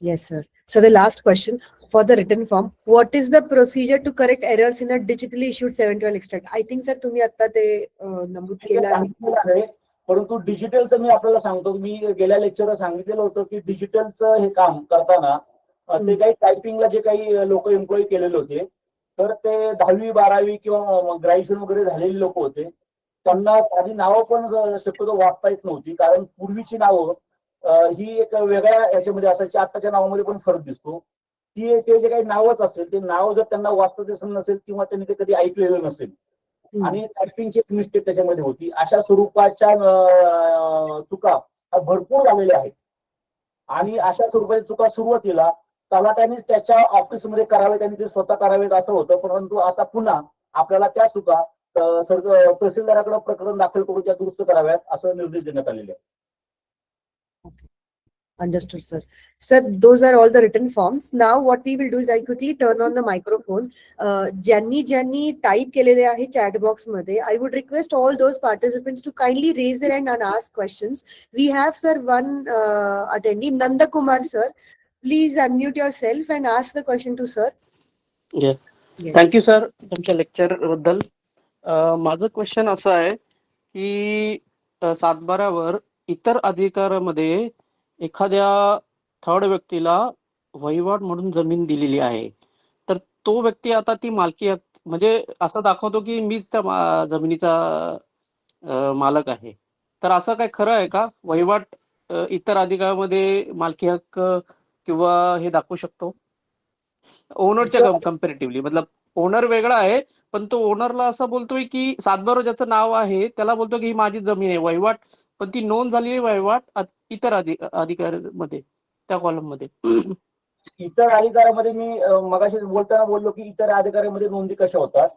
Yes, sir. So the last question for the written form, what is the procedure to correct errors in a digitally issued 712 extract? I think sir तुम्ही आता ते नमूद केलं आहे. परंतु डिजिटलचं मी आपल्याला सांगतो मी गेल्या लेक्चरला सांगितलेलं होतं की डिजिटलचं हे काम करताना ते काही टायपिंगला जे काही लोक एम्प्लॉई केलेले होते तर ते 10वी 12वी किंवा ग्रॅज्युएशन वगैरे झालेले लोक होते त्यांना साधी नावं पण शक्यतो वाचता येत नव्हती कारण पूर्वीची नावं ही एक वेगळ्या याच्यामध्ये असायची. आत्ताच्या नावामध्ये पण फरक दिसतो. ते जे काही नावच असेल ते नाव जर त्यांना वाचता दिसत नसेल किंवा त्यांनी ते कधी ऐकलेलं नसेल आणि टायपिंगची एक मिस्टेक त्याच्यामध्ये होती, अशा स्वरूपाच्या चुका भरपूर झालेल्या आहेत. आणि अशा स्वरूपाच्या चुका सुरुवातीला तलाट्यानेच त्याच्या ऑफिसमध्ये करावेत आणि ते स्वतः करावेत असं होतं, परंतु आता पुन्हा आपल्याला त्या चुका तहसीलदाराकडे प्रकरण दाखल करून त्या दुरुस्त कराव्यात असं निर्देश देण्यात आलेले आहे. Understood, sir. Sir, those are all the written forms. Now, what we will do is I quickly turn on the microphone. ज्यांनी टाइप केलेले आहे chat box मध्ये, I would request all those participants to kindly raise their hand and ask questions. We have, sir, one attendee, Nanda Kumar, sir. Please unmute yourself and ask the question to sir. Yes. Yes. Thank you sir तुमच्या lecture बद्दल. माझं question असं आहे की 7/12 इतर अधिकारामध्ये एखाद्या third व्यक्तीला वहिवाट म्हणून जमीन दिलेली आहे, तर तो व्यक्ती आता ती मालकी म्हणजे असं दाखवतो की मीच त्या जमिनीचा मालक आहे. तर असं काय खरं आहे का? वहिवाट इतर अधिकारामध्ये मालकी हक्क किंवा हे दाखवू शकतो ओनरच्या कम्पॅरेटिव्हली? मतलब ओनर वेगळा आहे, पण तो ओनरला असं बोलतोय की 7/12 ज्याचं नाव आहे त्याला बोलतो की ही माझी जमीन आहे. वहिवाट पण ती नोंद झालेली वहिवाट इतर अधिकारामध्ये त्या कॉलम मध्ये. इतर अधिकारामध्ये मी मगाशी बोलताना बोललो की इतर अधिकारामध्ये नोंदी कशा होतात.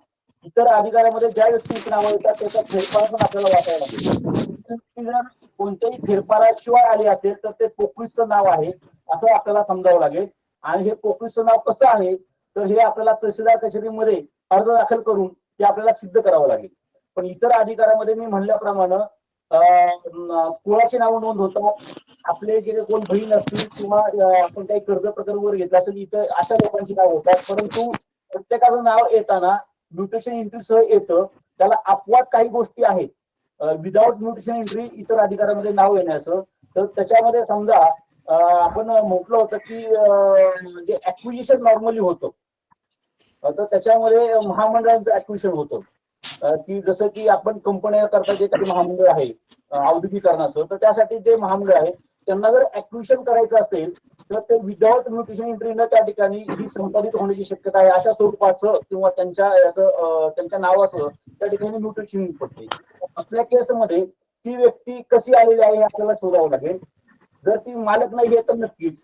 इतर अधिकारामध्ये ज्या व्यक्तींची नावं येतात त्याचा फेरफार पण आपल्याला वाचायला लागेल. जर कोणत्याही फेरफाराशिवाय आले असेल तर ते पोकळीचं नाव आहे असं आपल्याला समजावं लागेल. आणि हे पोकळीचं नाव कसं आहे तर हे आपल्याला तहसीलदार कचेरीमध्ये अर्ज दाखल करून ते आपल्याला सिद्ध करावं लागेल. पण इतर अधिकारामध्ये मी म्हणल्याप्रमाणे कुळाची नावं नोंद होतात. आपले जे कोण बहीण असतील किंवा आपण काही कर्ज प्रकरण वगैरे घेतलं असेल इतर अशा लोकांची नाव होतात. परंतु प्रत्येकाचं नाव येताना म्युटेशन एंट्री सह येतं. त्याला अपवाद काही गोष्टी आहेत विदाउट म्युटेशन एंट्री इतर अधिकारामध्ये नाव येण्याचं. तर त्याच्यामध्ये समजा आपण म्हटलं होतं की जे ऍक्विजिशन नॉर्मली होतं तर त्याच्यामध्ये महामंडळांचं ऍक्विजिशन होतं की जसं की आपण कंपन्या करता जे काही महामंडळ आहे औद्योगिकरणाचं, तर त्यासाठी जे महामंडळ आहे त्यांना जर ऍक्विजिशन करायचं असेल तर ते विदाउट म्युटेशन एंट्री न त्या ठिकाणी ही संपादित होण्याची शक्यता आहे. अशा स्वरूपाचं किंवा त्यांच्या नावाचं त्या ठिकाणी म्युटेशन पडते. आपल्या केसमध्ये ती व्यक्ती कशी आलेली आहे हे आपल्याला शोधावं लागेल. जर ती मालक नाही आहे तर नक्कीच,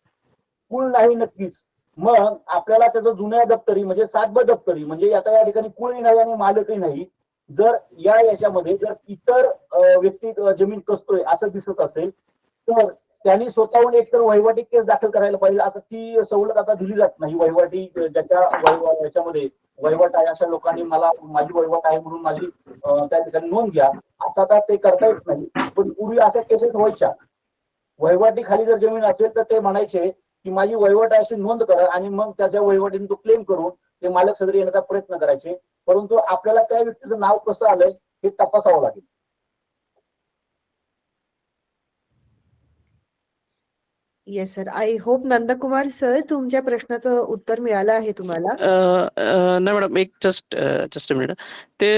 कुळ नाही नक्कीच, मग आपल्याला त्याचं जुन्या दप्तरी म्हणजे 7/12 दप्तरी म्हणजे आता या ठिकाणी कुळही नाही आणि मालकही नाही. जर याच्यामध्ये जर इतर व्यक्ती जमीन कसतोय असं दिसत असेल तर त्यांनी स्वतःहून एकतर वहिवाटी केस दाखल करायला पाहिजे. आता ती सवलत आता दिली जात नाही. वहिवाटी ज्याच्या याच्यामध्ये वहिवाट आहे अशा लोकांनी मला माझी वहिवाट आहे म्हणून माझी त्या ठिकाणी नोंद घ्या आता ते करता येत नाही. पण पूर्वी अशा केसेस व्हायच्या. वहिवाटी खाली जर जमीन असेल तर ते म्हणायचे की माझी वहिवाट अशी नोंद करा आणि मग त्याच्या वहिवाटीने तो क्लेम करून ते मालक सदरी येण्याचा प्रयत्न करायचे. परंतु आपल्याला त्या व्यक्तीचं नाव कसं आलंय हे तपासावं लागेल. Yes sir. I hope Nandkumar sir तुमच्या प्रश्नाचं उत्तर मिळालं आहे तुम्हाला. नाही मॅडम, एक जस्ट मिनिट. ते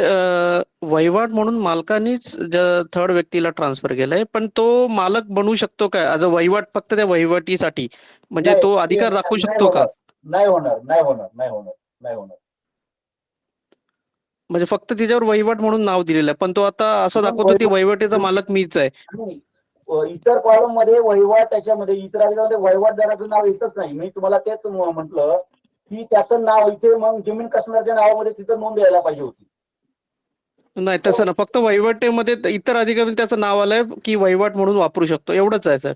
वहिवाट म्हणून मालकानीच थर्ड व्यक्तीला ट्रान्सफर केलंय, पण तो मालक बनवू शकतो का ॲज अ वहिवाट फक्त त्या वहिवाटीसाठी? म्हणजे तो अधिकार दाखवू शकतो का? नाही होणार. म्हणजे फक्त तिच्यावर वहिवाट म्हणून नाव दिलेलं आहे, पण तो आता असं दाखवतो की वहिवाटीचा मालक मीच आहे. इतर कॉलम मध्ये वहिवाट त्याच्यामध्ये इतर अधिकारामध्ये वहिवाटदाराचं नाव येतच नाही. मी तुम्हाला तेच म्हटलं की त्याचं नाव इथे मग जमीन कसणाऱ्याच्या नावामध्ये तिथं नोंद यायला पाहिजे होती. नाही तसं ना, फक्त वहिवाटीमध्ये इतर अधिकारी त्याचं नाव आलंय की वहिवाट म्हणून वापरू शकतो एवढंच आहे सर.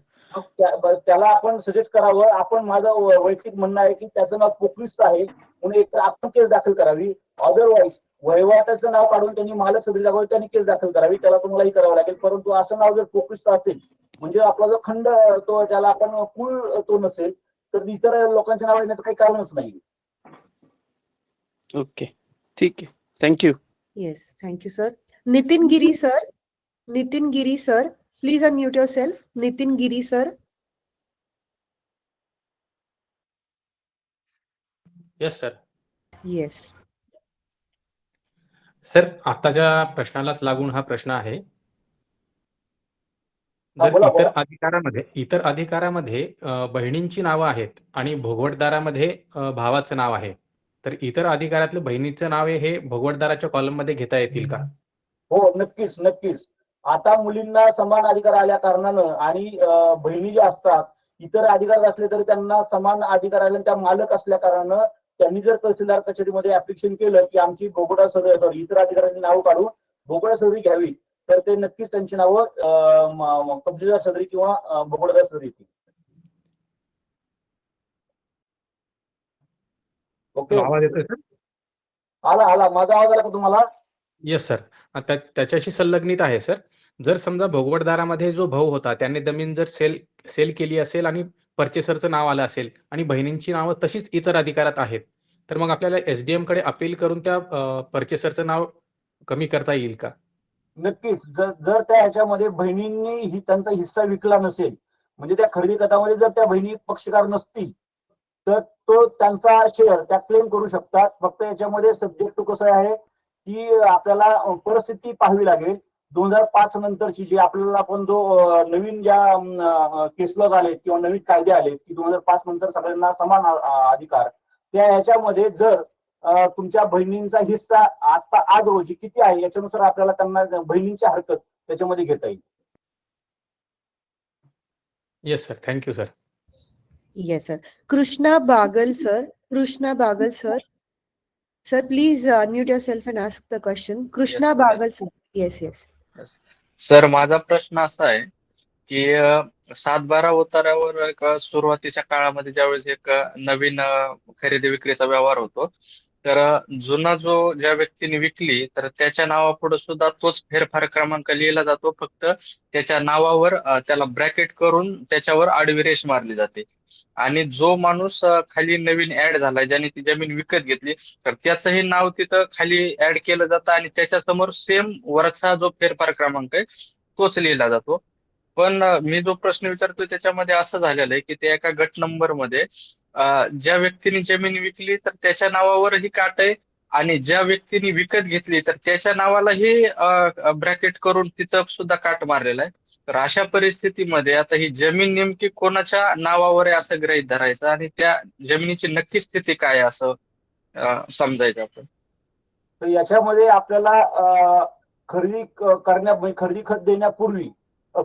त्याला आपण सजेस्ट करावं. आपण माझं वैयक्तिक म्हणणं आहे की त्याचं नाव पोकलिस्ट आहे म्हणून एक तर आपण केस दाखल करावी. अदरवाईज वहिवाटाचं नाव काढून त्यांनी मालक सदरी दाखवून त्यांनी केस दाखल करावी. त्याला तुम्हालाही करावं लागेल. परंतु असं नाव जर पोकलिस्ट असेल म्हणजे आपला जो खंड तो ज्याला आपण कुळ तो नसेल तर इतर लोकांच्या नाव येण्याचं काही कारणच नाही. ओके, ठीक आहे. Thank you. Yes, thank you sir. Nitin Giri sir, please unmute yourself. Nitin Giri sir. Yes sir. Yes sir, आताच्या प्रश्नालाच लागून हा प्रश्न आहे. हा, जर बोला इतर बोला. अधिकारामध्ये बहिणींची नावं आहेत आणि भोगवटदारामध्ये भावाचं नाव आहे, तर इतर अधिकारातलं बहिणीचं नाव हे भोगवटदाराच्या कॉलममध्ये घेता येतील का? हो, नक्कीच नक्कीच. आता मुलींना समान अधिकार आल्या कारणानं आणि बहिणी ज्या असतात इतर अधिकार असले तरी त्यांना समान अधिकार आले, त्या मालक असल्या कारणानं त्यांनी जर तहसीलदार कचेरीमध्ये ऍप्लिकेशन केलं की आमची भोगवटा सदरी सॉरी इतर अधिकाऱ्यांची नावं काढून भोगवटा सदरी घ्यावी, तर ते नक्कीच त्यांची नावं कब्जेदार सदरी किंवा भोगवटदार सदरी येतील. ओके, आवाज येतोय सर? आला आला माझा आवाज आला का तुम्हाला? Yes sir. त्याच्याशी संलग्नित आहे सर. जर समजा भोगवटदारामध्ये जो भाऊ होता त्याने जमीन जर सेल केली असेल आणि पर्चेसरचं नाव आलं असेल आणि बहिणींची नावं तशीच इतर अधिकारात आहेत, तर मग आपल्याला SDM कडे अपील करून त्या पर्चेसरचं नाव कमी करता येईल का? नक्कीच. जर त्या ह्याच्यामध्ये बहिणींनी त्यांचा हिस्सा विकला नसेल, म्हणजे त्या खरेदी खतामध्ये जर त्या बहिणी पक्षकार नसतील, तर तो त्यांचा शेअर त्या क्लेम करू शकतात. फक्त याच्यामध्ये सब्जेक्ट टू कसं आहे की आपल्याला परिस्थिती पाहावी लागेल 2005 नंतरची, जी आपल्याला आपण जो नवीन ज्या केस लॉज आलेत किंवा नवीन कायदे आलेत की 2005 नंतर सगळ्यांना समान अधिकार, त्या ह्याच्यामध्ये जर तुमच्या बहिणींचा हिस्सा आता आज रोजी किती आहे याच्यानुसार आपल्याला त्यांना बहिणींची हरकत त्याच्यामध्ये घेता येईल. Yes sir. Thank you sir. Yes, sir. Krishna Bagal, sir. Krishna Bagal, sir. Sir, please unmute yourself and ask the question. Krishna Yes, Bagal, sir. Yes, yes. Sir माझा प्रश्न असा आहे की 7-12 उतारावर एक सुरुवातीच्या काळामध्ये ज्यावेळेस एक नवीन खरेदी विक्रीचा व्यवहार होतो, तर जुना जो ज्या व्यक्तीने विकली तर त्याच्या नावापुढे सुद्धा तोच फेरफार क्रमांक लिहिला जातो, फक्त त्याच्या नावावर त्याला ब्रॅकेट करून त्याच्यावर आडवी रेष मारली जाते. आणि जो माणूस खाली नवीन ऍड झालाय ज्याने ती जमीन विकत घेतली तर त्याचंही नाव तिथं खाली ऍड केलं जातं आणि त्याच्या समोर सेम वरचा जो फेरफार क्रमांक आहे तोच लिहिला जातो. पण मी जो प्रश्न विचारतोय त्याच्यामध्ये असं झालेलं आहे की त्या एका गट नंबर मध्ये ज्या व्यक्तीने जमीन विकली तर त्याच्या नावावरही काट आहे आणि ज्या व्यक्तीने विकत घेतली तर त्याच्या नावालाही ब्रॅकेट करून तिथं सुद्धा काट मारलेला आहे. तर अशा परिस्थितीमध्ये आता ही जमीन नेमकी कोणाच्या नावावर आहे असं गृहीत धरायचं आणि त्या जमिनीची नक्की स्थिती काय आहे असं समजायचं आपण. तर याच्यामध्ये आपल्याला खरेदी खत देण्यापूर्वी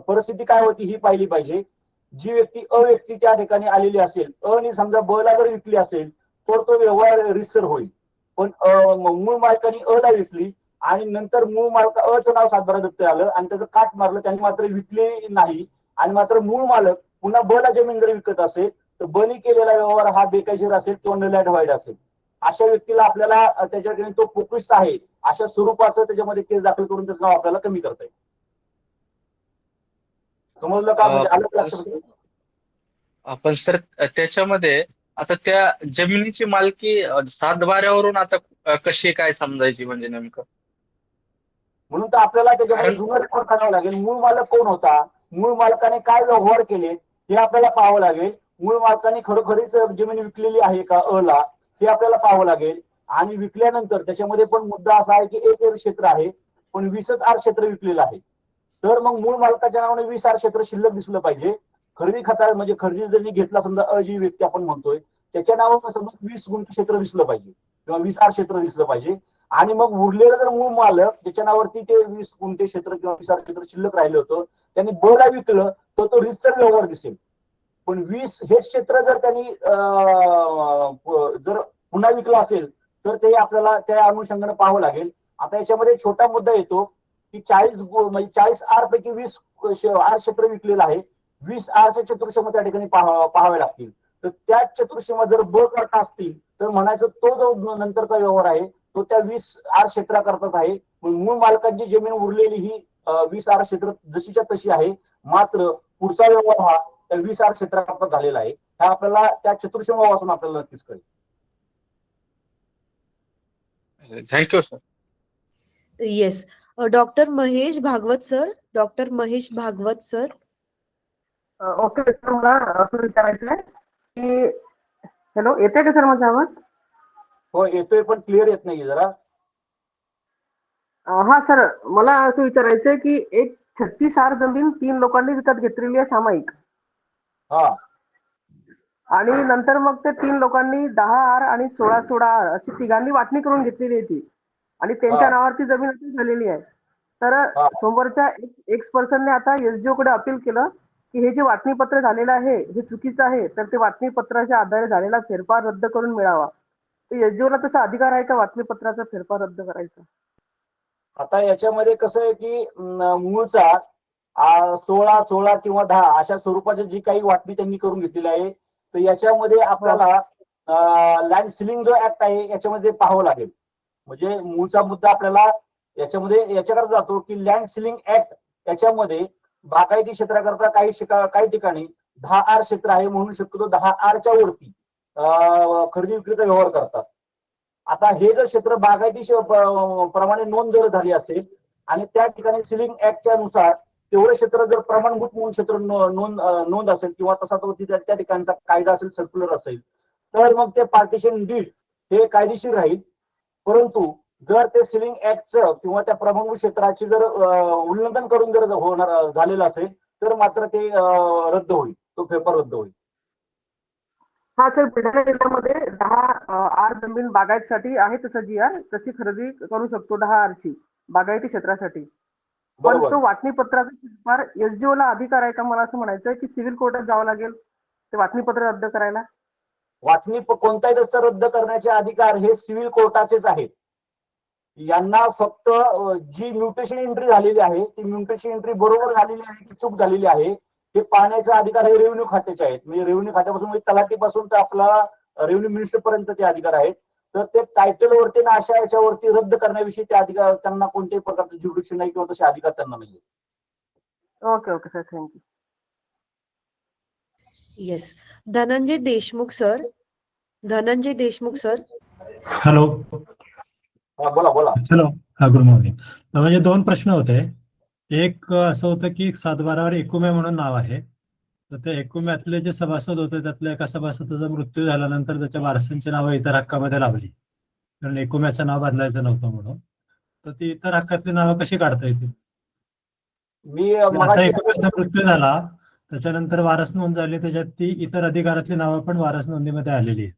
परिस्थिती काय होती ही पाहिली पाहिजे. जी व्यक्ती त्या ठिकाणी आलेली असेल, ने समजा ब ला जर विकली असेल तर तो व्यवहार रितसर होईल. पण मूळ मालकाने ला विकली आणि नंतर मूळ मालक चं नाव 7-12 दप्तर आलं आणि त्याचं काट मारलं, त्यांनी मात्र विकले नाही आणि मात्र मूळ मालक पुन्हा ब ला जमीन जर विकत असेल तर बनी केलेला व्यवहार हा बेकायदेशीर असेल किंवा नल अँड व्हाईड असेल. अशा व्यक्तीला आपल्याला त्याच्याकडे तो पोकिस्ट आहे अशा स्वरूपाचं त्याच्यामध्ये केस दाखल करून त्याचं नाव आपल्याला कमी करता येईल. समजलं का? म्हणजे आलं का लक्षात? आपण सर त्याच्यामध्ये आता त्या जमिनीची मालकी 7-12वरून आता कशी काय समजायची म्हणजे नेमकं? म्हणून तर आपल्याला त्याच्यामध्ये जुनं रेकॉर्ड काढावं लागेल. मूळ मालक कोण होता, मूळ मालकाने काय व्यवहार केले हे आपल्याला पाहावं लागेल. मूळ मालकाने खरोखरीच जमीन विकलेली आहे का ला हे आपल्याला पाहावं लागेल. आणि विकल्यानंतर त्याच्यामध्ये पण मुद्दा असा आहे की 1 एकर क्षेत्र आहे पण 20 आर क्षेत्र विकलेलं आहे. तर मग मूळ मालकाच्या नावाने 20 आर क्षेत्र शिल्लक दिसलं पाहिजे. खरेदी खता म्हणजे खरेदी जरी घेतला समजा जी व्यक्ती आपण म्हणतोय त्याच्या नावावर समजा 20 गुंठ क्षेत्र दिसलं पाहिजे किंवा 20 आर क्षेत्र दिसलं पाहिजे. आणि मग उरलेलं जर मूळ मालक त्याच्या नावावरती ते 20 गुंठे क्षेत्र किंवा 20 आर क्षेत्र शिल्लक राहिलं होतं, त्यांनी ब ला विकलं तर तो रितसर व्यवहार दिसेल. पण 20 हे क्षेत्र जर त्यांनी जर पुन्हा विकलं असेल तर ते आपल्याला त्या अनुषंगाने पाहावं लागेल. आता याच्यामध्ये छोटा मुद्दा येतो की 40 आर पैकी 20 आर क्षेत्र विकलेलं आहे, 20 आरच्या चतुर्षम त्या ठिकाणी पाहावे लागतील. तर त्या चतुर्षम जर ब करता असतील तर म्हणायचं तो जो नंतरचा व्यवहार आहे तो त्या 20 आर क्षेत्राकरताच आहे. मूळ मालकांची जमीन उरलेली ही 20 आर क्षेत्र जशीच्या तशी आहे, मात्र पुढचा व्यवहार हा त्या 20 आर क्षेत्राकरता झालेला आहे. हा आपल्याला त्या चतुर्षम वाचून आपल्याला नक्कीच कळेल. Thank you sir. Yes. Dr. Mahesh Bhagwat, sir. Dr. Mahesh Bhagwat, sir. Okay sir, मला असं विचारायचं आहे की हॅलो, येते का सर माझा आवाज? हो येतोय पण क्लिअर येत नाही जरा. हा सर, मला असं विचारायचं आहे की एक 36 आर जमीन 3 लोकांनी विकत घेतलेली आहे सामायिक. हा आणि नंतर मग ते 3 लोकांनी 10 आर आणि 16 आर अशी तिघांनी वाटणी करून घेतलेली आहे ती. आणि त्यांच्या हा नावावरती जमीन आता झालेली आहे. तर हा समोरच्या एक्स पर्सनने आता एसडीओ कडे अपील केलं की हे जे वाटणी पत्र झालेलं आहे हे चुकीचं आहे, तर ते वाटणी पत्राच्या आधारे झालेला फेरफार रद्द करून मिळावा. तर एसडीओ ला तसा अधिकार आहे का वाटणी पत्राचा फेरफार रद्द करायचा? आता याच्यामध्ये कसं आहे की मूळचा 16 16 किंवा 10 अशा स्वरूपाची जी काही वाटणी त्यांनी करून घेतलेली आहे, तर याच्यामध्ये आपल्याला लँड सिलिंग जो ऍक्ट आहे याच्यामध्ये पाहावं लागेल. म्हणजे मूळचा मुद्दा आपल्याला याच्यामध्ये याच्याकडे जातो की लँड सिलिंग ऍक्ट याच्यामध्ये बागायती क्षेत्राकरता काही ठिकाणी 10 आर क्षेत्र आहे म्हणून शक्यतो 10 आरच्या वरती खरेदी विक्रीचा व्यवहार करतात. आता हे जर क्षेत्र बागायती प्रमाणे नोंद जर झाली असेल आणि त्या ठिकाणी सिलिंग ऍक्टच्या नुसार तेवढे क्षेत्र जर प्रमाणभूत म्हणून क्षेत्र नोंद असेल किंवा तसा तो त्या ठिकाणचा कायदा असेल, सर्क्युलर असेल, तर मग ते पार्टिशन डीड हे कायदेशीर राहील. परंतु जर ते सिलिंग ऍक्टचं किंवा त्या प्रमाणभूत क्षेत्राचे जर उल्लंघन करून जर होणार झालेलं असेल तर मात्र ते रद्द होईल, तो पेपर रद्द होईल. हा सर, बुलढाणा जिल्ह्यामध्ये 10 आर जमीन बागायतसाठी आहे तसं जी आर तशी खरेदी करू शकतो 10 आरची बागायती क्षेत्रासाठी. पण बरोबर. तो वाटणी पत्राचा फेरफार एसडीओ ला अधिकार आहे का? मला असं म्हणायचं आहे की सिव्हिल कोर्टात जावं लागेल ते वाटणी पत्र रद्द करायला. वाटणी कोणताही दस्त रद्द करण्याचे अधिकार हे सिव्हिल कोर्टाचेच आहेत. यांना फक्त जी म्युटेशन एंट्री झालेली आहे ती म्युटेशन एंट्री बरोबर झालेली आहे की चूक झालेली आहे हे पाहण्याचा अधिकार हे रेव्हेन्यू खात्याचे आहेत. म्हणजे रेव्हेन्यू खात्यापासून म्हणजे तलाठीपासून तर आपला रेव्हेन्यू मिनिस्टर पर्यंत ते अधिकार आहेत. तर ते टायटलवरती ना अशा याच्यावरती रद्द करण्याविषयी ते अधिकार त्यांना कोणत्याही प्रकारचं ज्युडिक्शन नाही किंवा तसे अधिकार त्यांना नाही. Okay okay sir, thank you. Yes. Dhananjay Deshmukh sir. Dhananjay Deshmukh sir. Hello. बोला बोला. हॅलो. हा, गुड मॉर्निंग. म्हणजे 2 प्रश्न होते. एक असं होतं की 7/12वर एकुमे म्हणून नाव आहे, तर त्या एकुम्यातले जे सभासद होते त्यातल्या एका सभासदाचा मृत्यू झाल्यानंतर त्याच्या वारसांची नावं इतर हक्कामध्ये लावली, कारण एकुम्याचं नाव बदलायचं नव्हतं म्हणून. तर ती इतर हक्कातली नावं कशी काढता येतील? मी आता एकुम्याचा मृत्यू झाला त्याच्यानंतर वारस नोंद झाली, त्याच्यात ती इतर अधिकारातली नावं पण वारस नोंदीमध्ये आलेली आहेत.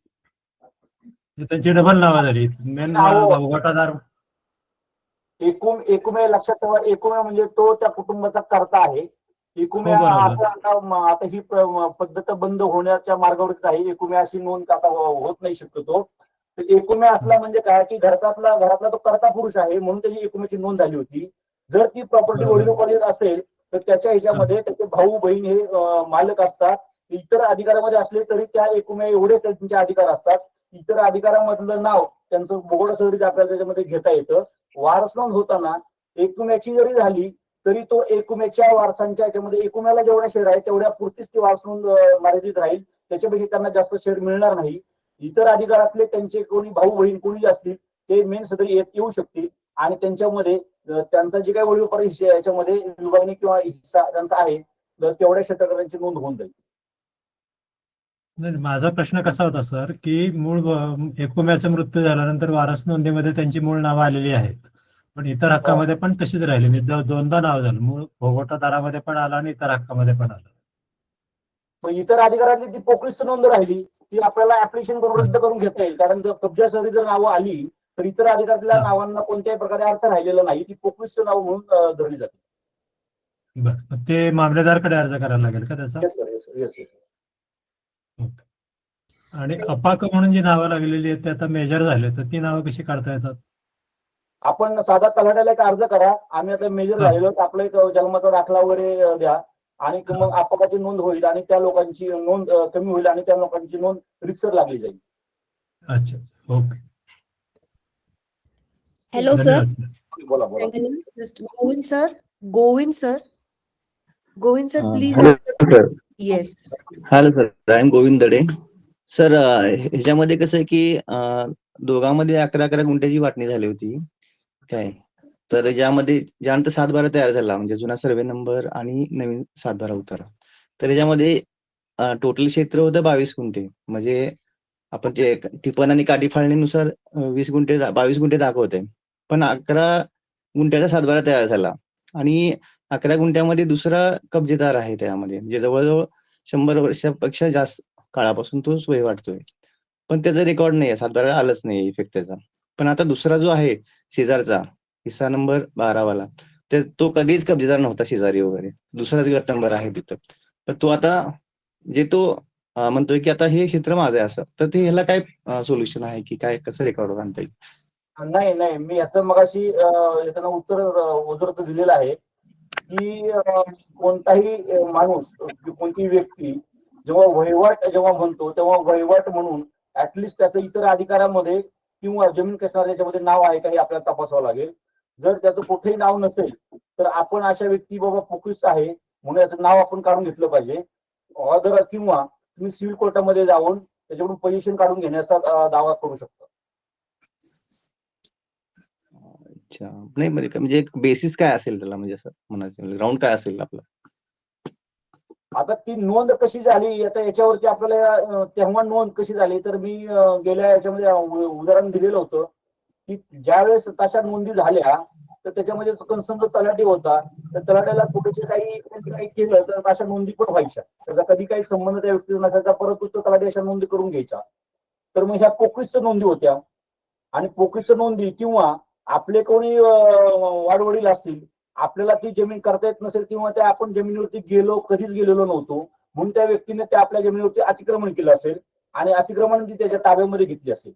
त्यांची डबल नावं झाली. मेन भोगवटादार एकुमे लक्षात ठेवा. एकुमे म्हणजे तो त्या कुटुंबाचा कर्ता आहे. एकुमे आता ही पद्धत बंद होण्याच्या मार्गावरच आहे. एकुमे अशी नोंद आता होत नाही शक्यतो. तर एकुमे असला म्हणजे काय की घरातला तो कर्ता पुरुष आहे म्हणून त्याची एकुमेची नोंद झाली होती. जर ती प्रॉपर्टी वडिलोपार्जित असेल तर त्याच्या ह्याच्यामध्ये त्याचे भाऊ बहीण हे मालक असतात. इतर अधिकारामध्ये असले तरी त्या एकुमे एवढेच त्यांचे अधिकार असतात. इतर अधिकारामधलं नाव त्यांचं बोगड सगळी आपल्याला त्याच्यामध्ये घेता येतं. वारस नोंद होताना एकुम्याची जरी झाली तरी तो एकुम्याच्या वारसांच्या याच्यामध्ये एकुम्याला जेवढ्या शेअर आहे तेवढ्या पुरतीच ती वारस नोंद मर्यादित राहील. त्याच्यापेक्षा त्यांना जास्त शेअर मिळणार नाही. इतर अधिकारातले त्यांचे कोणी भाऊ बहीण कोणी असतील ते मेन सदरी येऊ शकतील आणि त्यांच्यामध्ये त्यांचा जे काही वडील याच्यामध्ये विभागणी किंवा हिस्सा त्यांचा आहे तेवढ्या क्षेत्रकारांची नोंद होऊन जाईल. नाही, माझा प्रश्न कसा होता सर की मूळ एकुम्याचा मृत्यू झाल्यानंतर वारस नोंदीमध्ये त्यांची मूळ नावं आलेली आहेत, पण इतर हक्कामध्ये पण तशीच राहिली. म्हणजे 2दा नाव झालं, मूळ भोगवटादारामध्ये पण आलं आणि इतर हक्कामध्ये पण आलं. पण इतर अधिकारातली ती पोकळीच नोंद राहिली ती आपल्याला ऍप्लिकेशन करून रद्द करून घेता येईल. कारण जर कब्जा सरी जर नावं आली तर इतर अधिकारातल्या नावांना कोणत्याही प्रकारे अर्थ राहिलेला नाही. ती पोकळीच नाव म्हणून धरली जाते. बरं, ते मामलेदारकडे अर्ज करायला लागेल का त्याचा? येस. आणि अपाक म्हणून जी नावं लागलेली आहेत ते आता मेजर झाले, तर ती नावं कशी काढता येतात? आपण साधा तलाठ्याला एक अर्ज करा, आम्ही आता मेजर झालेलो आपला एक जन्माचा दाखला वगैरे द्या आणि मग अपघाताची नोंद होईल आणि त्या लोकांची नोंद कमी होईल आणि त्या लोकांची नोंद रितसर लागली जाईल. अच्छा, ओके. Hello sir. बोला बोला. Govind sir please. Yes. Hello sir, I am Govind Dade. Sir, ह्याच्यामध्ये कसं आहे की दोघांमध्ये 11 गुंठ्याची वाटणी झाली होती काय, तर ज्यानंतर 7/12 तयार झाला म्हणजे जुना सर्वे नंबर आणि नवीन 7/12 उतारा, तर याच्यामध्ये टोटल क्षेत्र होतं 22 गुंठे. म्हणजे आपण ते टिपण आणि काठी फाळणीनुसार 22 गुंठे दाखवते, पण 11 गुंठ्याचा 7/12 तयार झाला आणि 11 गुंठ्यामध्ये दुसरा कब्जेदार आहे त्यामध्ये, म्हणजे जवळजवळ 100 वर्षापेक्षा जास्त काळापासून तो वहिवाटतोय. पण त्याचा रेकॉर्ड नाही आहे, सातबारा आलंच नाही इफेक्ट त्याचा. पण आता दुसरा जो आहे शेजारचा हिस्सा नंबर 12 वाला, तर तो कधीच कब्जेदार नव्हता शेजारी वगैरे, दुसराच गट नंबर आहे तिथं. तर तो आता जे तो म्हणतोय की आता हे क्षेत्र माझं आहे असं, तर ते ह्याला काय सोल्युशन आहे की काय, कसं रेकॉर्ड आणता येईल? नाही नाही, मी याचं मगाशी याचं उत्तर उजरत दिलेलं आहे की कोणताही माणूस, कोणतीही व्यक्ती जेव्हा वहिवाट जेव्हा म्हणतो तेव्हा वहिवाट म्हणून ऍटलिस्ट त्याचं इतर अधिकारामध्ये किंवा जमीन कसणार याच्यामध्ये नाव आहे का हे आपल्याला तपासावं लागेल. जर त्याचं कुठेही नाव नसेल तर आपण अशा व्यक्ती बाबा फोकस आहे म्हणून याचं नाव आपण काढून घेतलं पाहिजे. ऑर्डर किंवा तुम्ही सिव्हिल कोर्टामध्ये जाऊन त्याच्याकडून पोझिशन काढून घेण्याचा दावा करू शकता. अच्छा, नाही म्हणजे एक बेसिस काय असेल त्याला, म्हणजे असं म्हणायचं ग्राउंड काय असेल आपलं? आता ती नोंद कशी झाली आता याच्यावरती आपल्याला तेव्हा नोंद कशी झाली तर मी गेल्या याच्यामध्ये उदाहरण दिलेलं होतं की ज्यावेळेस तशा नोंदी झाल्या तर त्याच्यामध्ये कन्सर्न जो तलाठी होता तर तलाट्याला थोडेसे काही केलं तर अशा नोंदी पण व्हायच्या. त्याचा कधी काही संबंध त्या व्यक्तीचा नसायचा, परंतु तो तलाठी अशा नोंदी करून घ्यायचा. तर मग ह्या पोक्रीच्या नोंदी होत्या आणि पोक्रीच्या नोंदी किंवा आपले कोणी वाडवडील असतील, आपल्याला ती जमीन करता येत नसेल किंवा त्या आपण जमिनीवरती कधीच गेलेलो नव्हतो म्हणून त्या व्यक्तीने त्या आपल्या जमिनीवरती अतिक्रमण केलं असेल आणि अतिक्रमण ती त्याच्या ताब्यामध्ये घेतली असेल.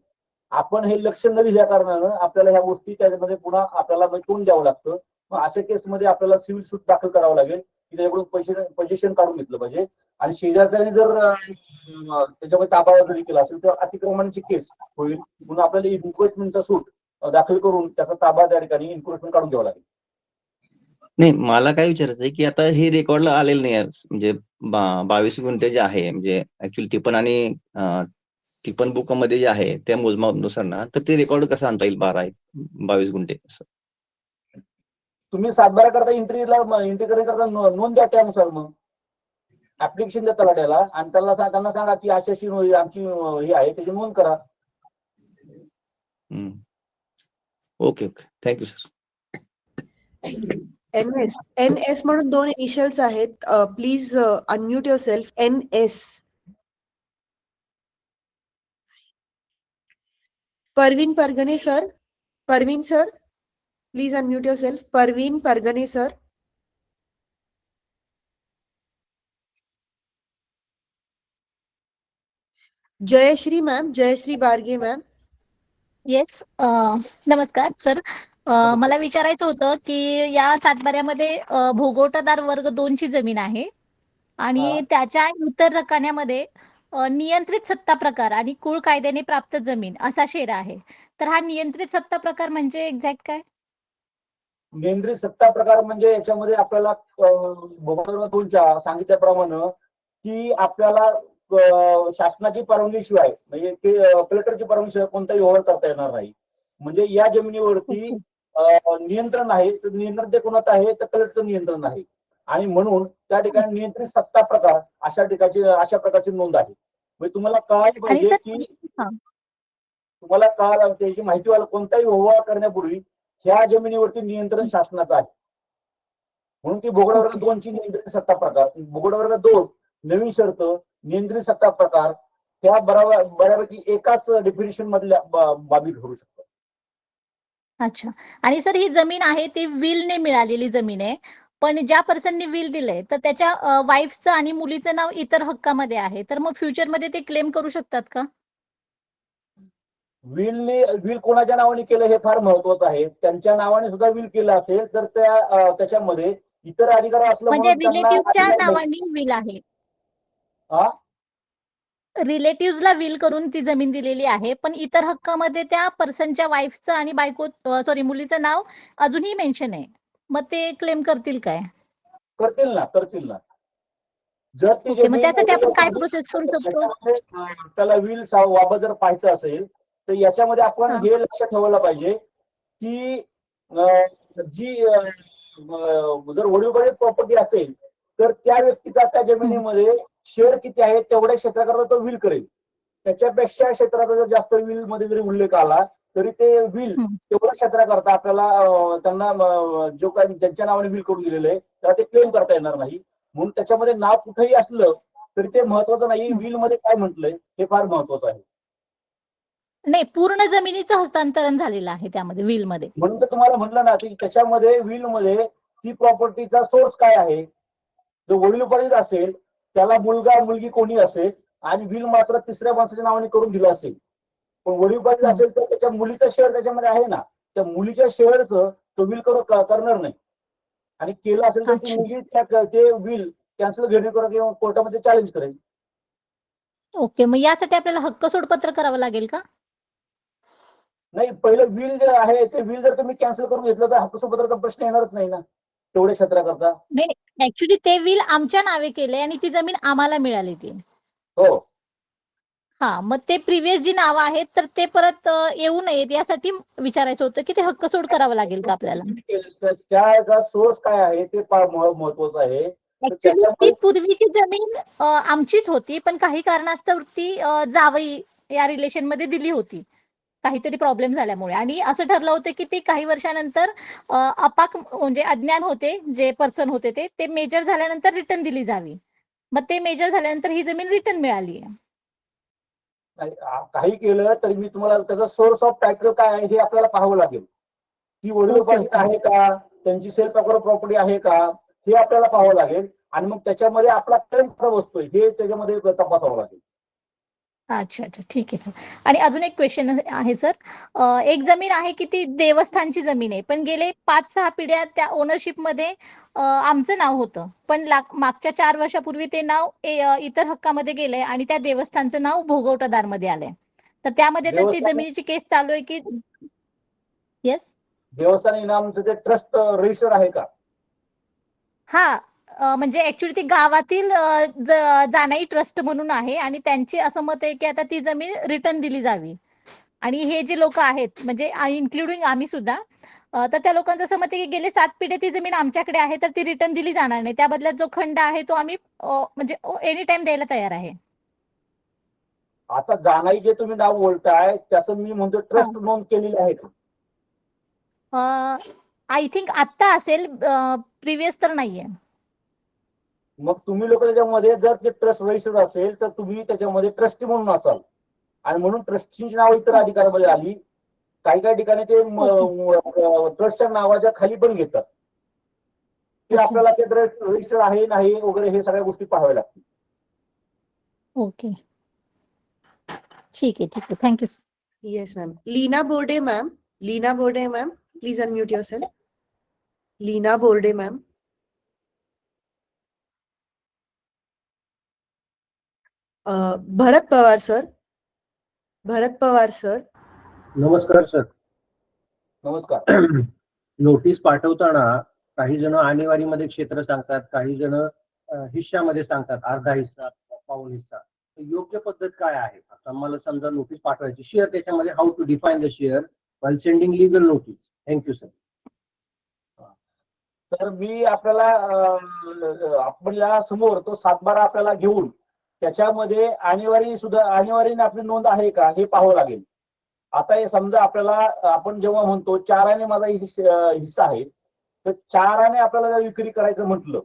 आपण हे लक्ष न दिल्या कारणानं आपल्याला ह्या गोष्टी त्याच्यामध्ये पुन्हा आपल्याला तोंड द्यावं लागतं. मग अशा केसमध्ये आपल्याला सिव्हिल सूट दाखल करावं लागेल की त्याच्याकडून पोझिशन काढून घेतलं पाहिजे. आणि शेजारच्याने जर त्याच्यामध्ये ताबा जरी केला असेल तर अतिक्रमणाची केस होईल. म्हणून आपल्याला इन्क्रोचमेंटचा सूट दाखल करून त्याचा ताबा त्या ठिकाणी इन्क्रोचमेंट काढून द्यावा लागेल. नाही, मला काय विचारायचं आहे की आता हे रेकॉर्डला आलेलं नाही आहे, म्हणजे 22 गुंठे जे आहे, म्हणजे ऍक्च्युअली टिपण आणि टिपण बुक मध्ये जे आहे त्या मोजमापनुसार ना, तर ते रेकॉर्ड कसं आणता येईल 22 गुंठे असं? तुम्ही सातबारा करता एंट्री करता नोंद द्या त्यानुसार मग ऍप्लिकेशन द्या तलाट्याला आणि त्यांना सांगा की अशी आमची ही आहे त्याची नोंद करा. Okay okay, thank you sir. NS म्हणून 2 इनिशियल्स आहेत. Please unmute yourself. NS. Parveen Pargane sir. Parveen sir, please unmute yourself. Parveen Pargane sir. Jayshree ma'am, Jayshree Barge ma'am. Yes, नमस्कार सर. मला विचारायचं होतं की या सातबाऱ्यामध्ये भोगवटादार वर्ग 2 ची जमीन आहे आणि त्याच्या इतर रकान्यामध्ये नियंत्रित सत्ता प्रकार आणि कुळ कायद्याने प्राप्त जमीन असा शेरा आहे. तर हा नियंत्रित सत्ता प्रकार म्हणजे एक्झॅक्ट काय? नियंत्रित सत्ता प्रकार म्हणजे याच्यामध्ये आपल्याला भोगवटादार 2च्या सांगितल्याप्रमाणे की आपल्याला शासनाची परवानगीशिवाय म्हणजे कलेक्टरची परवानगीशिवाय कोणताही व्यवहार करता येणार नाही. म्हणजे या जमिनीवरती नियंत्रण आहे, तर नियंत्रण ते कोणाचं आहे तर कलेक्टरचं नियंत्रण आहे आणि म्हणून त्या ठिकाणी नियंत्रित सत्ता प्रकार अशा प्रकारची नोंद आहे. म्हणजे तुम्हाला कळायला पाहिजे की तुम्हाला कळायला त्याची माहिती व्हायला कोणताही व्यवहार करण्यापूर्वी ह्या जमिनीवरती नियंत्रण शासनाचं आहे म्हणून ती भोगवटावर्ग 2 ची नियंत्रित सत्ता प्रकार. भोगवटावर्ग 2 नवीन शर्त नियंत्रित सत्ता प्रकार त्या बऱ्यापैकी एकाच डेफिनेशन मधल्या बाबी ठरू शकतात. अच्छा. आणि सर ही जमीन आहे ती विलने मिळालेली जमीन आहे, पण ज्या पर्सनने विल दिलंय तर त्याच्या वाईफचं आणि मुलीचं नाव इतर हक्कामध्ये आहे, तर मग फ्युचरमध्ये ते क्लेम करू शकतात का? विल कोणाच्या नावाने केलं हे फार महत्वाचं आहे. त्यांच्या नावाने सुद्धा विल केलं असेल तर त्याच्यामध्ये इतर अधिकार म्हणजे असल्यामुळे रिलेटिव्हच्या नावाने विल आहे. रिलेटिव्हला विल करून ती जमीन दिलेली आहे, पण इतर हक्कामध्ये त्या पर्सनच्या वाईफचं आणि मुलीचं नाव अजूनही मेन्शन आहे. मग ते क्लेम करतील काय? करतील ना. जर ती ओके, मग त्यासाठी आपण काय जमीन प्रोसेस करू शकतो? त्याला विल वाबत जर पाहायचं असेल तर याच्यामध्ये आपण हे लक्षात ठेवायला पाहिजे की जी जर वडीलबळीत प्रॉपर्टी असेल तर त्या व्यक्तीचा त्या जमिनीमध्ये शेअर किती आहे तेवढ्या क्षेत्राकरता तो विल करेल. त्याच्यापेक्षा क्षेत्राचा जर जास्त विल मध्ये जरी उल्लेख आला तरी ते विल हम्म. तेवढ्या क्षेत्राकरता आपल्याला त्यांना जो काही ज्यांच्या नावाने विल करून दिलेलं आहे त्याला ते क्लेम करता येणार नाही. म्हणून त्याच्यामध्ये नाव कुठेही असलं तरी ते महत्वाचं नाही. विल मध्ये काय म्हटलंय हे फार महत्वाचं आहे. नाही, पूर्ण जमिनीचं हस्तांतरण झालेलं आहे त्यामध्ये विल मध्ये. म्हणून तर तुम्हाला म्हटलं ना की त्याच्यामध्ये विल मध्ये ती प्रॉपर्टीचा सोर्स काय आहे. जो वडीलपार्जित असेल त्याला मुलगा मुलगी कोणी असेल आणि विल मात्र तिसऱ्या माणसाच्या नावाने करून दिलं असेल. पण वडीलपार्जित हम्म. असेल तर त्याच्या मुलीचं शेअर त्याच्यामध्ये आहे ना, त्या मुलीच्या शेअरचं तो विल करणार नाही. आणि केलं असेल तर ती अच्छा. मुलगी ते विल कॅन्सल घेणे करा किंवा कोर्टामध्ये चॅलेंज करेल. ओके, मग यासाठी आपल्याला हक्क सोडपत्र करावं लागेल का? नाही, पहिलं विल जे आहे ते विल जर तुम्ही कॅन्सल करून घेतलं तर हक्कसोबतचा प्रश्न येणारच नाही ना तेवढ्या क्षेत्राकरता. नाही, ऍक्च्युली ते विल आमच्या नावे केलंय आणि ती जमीन आम्हाला मिळाली ती. हो, हा, मग ते प्रिव्हियस जी नावं आहेत तर ते परत येऊ नयेत यासाठी विचारायचं होतं की ते हक्क सोड करावं लागेल का आपल्याला? त्याचा सोर्स काय आहे ते फार महत्वाचं आहे. तर ऍक्च्युली ती त्याच्यामध्ये पूर्वीची जमीन आमचीच होती, पण काही कारणास्तव ती जावई या रिलेशन मध्ये दिली होती काहीतरी प्रॉब्लेम झाल्यामुळे, आणि असं ठरलं होतं की ती काही वर्षानंतर अपाक म्हणजे अज्ञान होते जे पर्सन होते ते मेजर झाल्यानंतर रिटर्न दिली जावी. मग ते मेजर झाल्यानंतर ही जमीन रिटर्न मिळाली. काही केलं तरी मी तुम्हाला त्याचा सोर्स ऑफ टायटल काय आहे हे आपल्याला पाहावं लागेल. ती वडीलोपार्जित ओके. आहे का, त्यांची सेल्फ अकॉर्ड प्रॉपर्टी आहे का हे आपल्याला पाहावं लागेल. आणि मग त्याच्यामध्ये आपला क्लेम खरा बसतोय हे त्याच्यामध्ये तपासावं लागेल. अच्छा अच्छा, ठीक आहे. आणि अजून एक क्वेश्चन आहे सर. एक जमीन आहे की ती देवस्थानची जमीन आहे, पण गेले 5-6 पिढ्या त्या ओनरशिप मध्ये आमचं नाव होतं, पण मागच्या 4 वर्षापूर्वी ते नाव इतर हक्कामध्ये गेलंय आणि त्या देवस्थानचं नाव भोगवटादार मध्ये आलंय. तर त्यामध्ये तर ती जमिनीची केस चालू आहे की? येस. देवस्थान इनामचं ते ट्रस्ट रजिस्टर आहे का? हा, म्हणजे ऍक्च्युली ती गावातील जानाई ट्रस्ट म्हणून आहे आणि त्यांचे असं मत आहे की आता ती जमीन रिटर्न दिली जावी. आणि हे जे लोक आहेत म्हणजे इन्क्लुडिंग आम्ही सुद्धा, तर त्या लोकांचं असं मत आहे की गेले 7 पिढ्या ती जमीन आमच्याकडे आहे तर ती रिटर्न दिली जाणार नाही. त्या बदल्यात जो खंड आहे तो आम्ही म्हणजे एनी टाइम द्यायला तयार आहे. आता जानाई जे तुम्ही नाव बोलताय त्याचं मी म्हणतो ट्रस्ट नोंद केलेली आहे का? आय थिंक आत्ता असेल, प्रिव्हियस तर नाहीये. मग तुम्ही लोक त्याच्यामध्ये जर ते ट्रस्ट रजिस्टर असेल तर तुम्ही त्याच्यामध्ये ट्रस्टी म्हणून असाल आणि म्हणून ट्रस्टीची नाव इतर अधिकारामध्ये आली. काही ठिकाणी ते ट्रस्टच्या नावाच्या खाली पण घेतात. ते आपल्याला ते रजिस्टर आहे नाही वगैरे हे सगळ्या गोष्टी पाहाव्या लागतील. ओके, ठीक आहे. Thank you. Yes, ma'am. Leena Borde, ma'am. Leena Borde, ma'am. Please unmute yourself. Leena Borde, ma'am. Bharat Pawar, sir. Bharat Pawar, sir. नमस्कार सर. नमस्कार. नोटीस पाठवताना काही जण आणेवारीमध्ये क्षेत्र सांगतात, काही जण हिश्श्यामध्ये सांगतात, अर्धा हिस्सा, पाऊण हिस्सा. योग्य पद्धत काय आहे? आता मला समजा नोटीस पाठवायची, शेअर त्याच्यामध्ये how to define the share while sending legal notice. Thank you sir. तर मी आपल्या समोर तो 7/12 आपल्याला घेऊन त्याच्यामध्ये आणेवारीने आपली नोंद आहे का हे पाहावं लागेल. आता हे समजा आपण जेव्हा म्हणतो 4 आणे माझा हिस्सा आहे, तर 4 आणे आपल्याला जर विक्री करायचं म्हटलं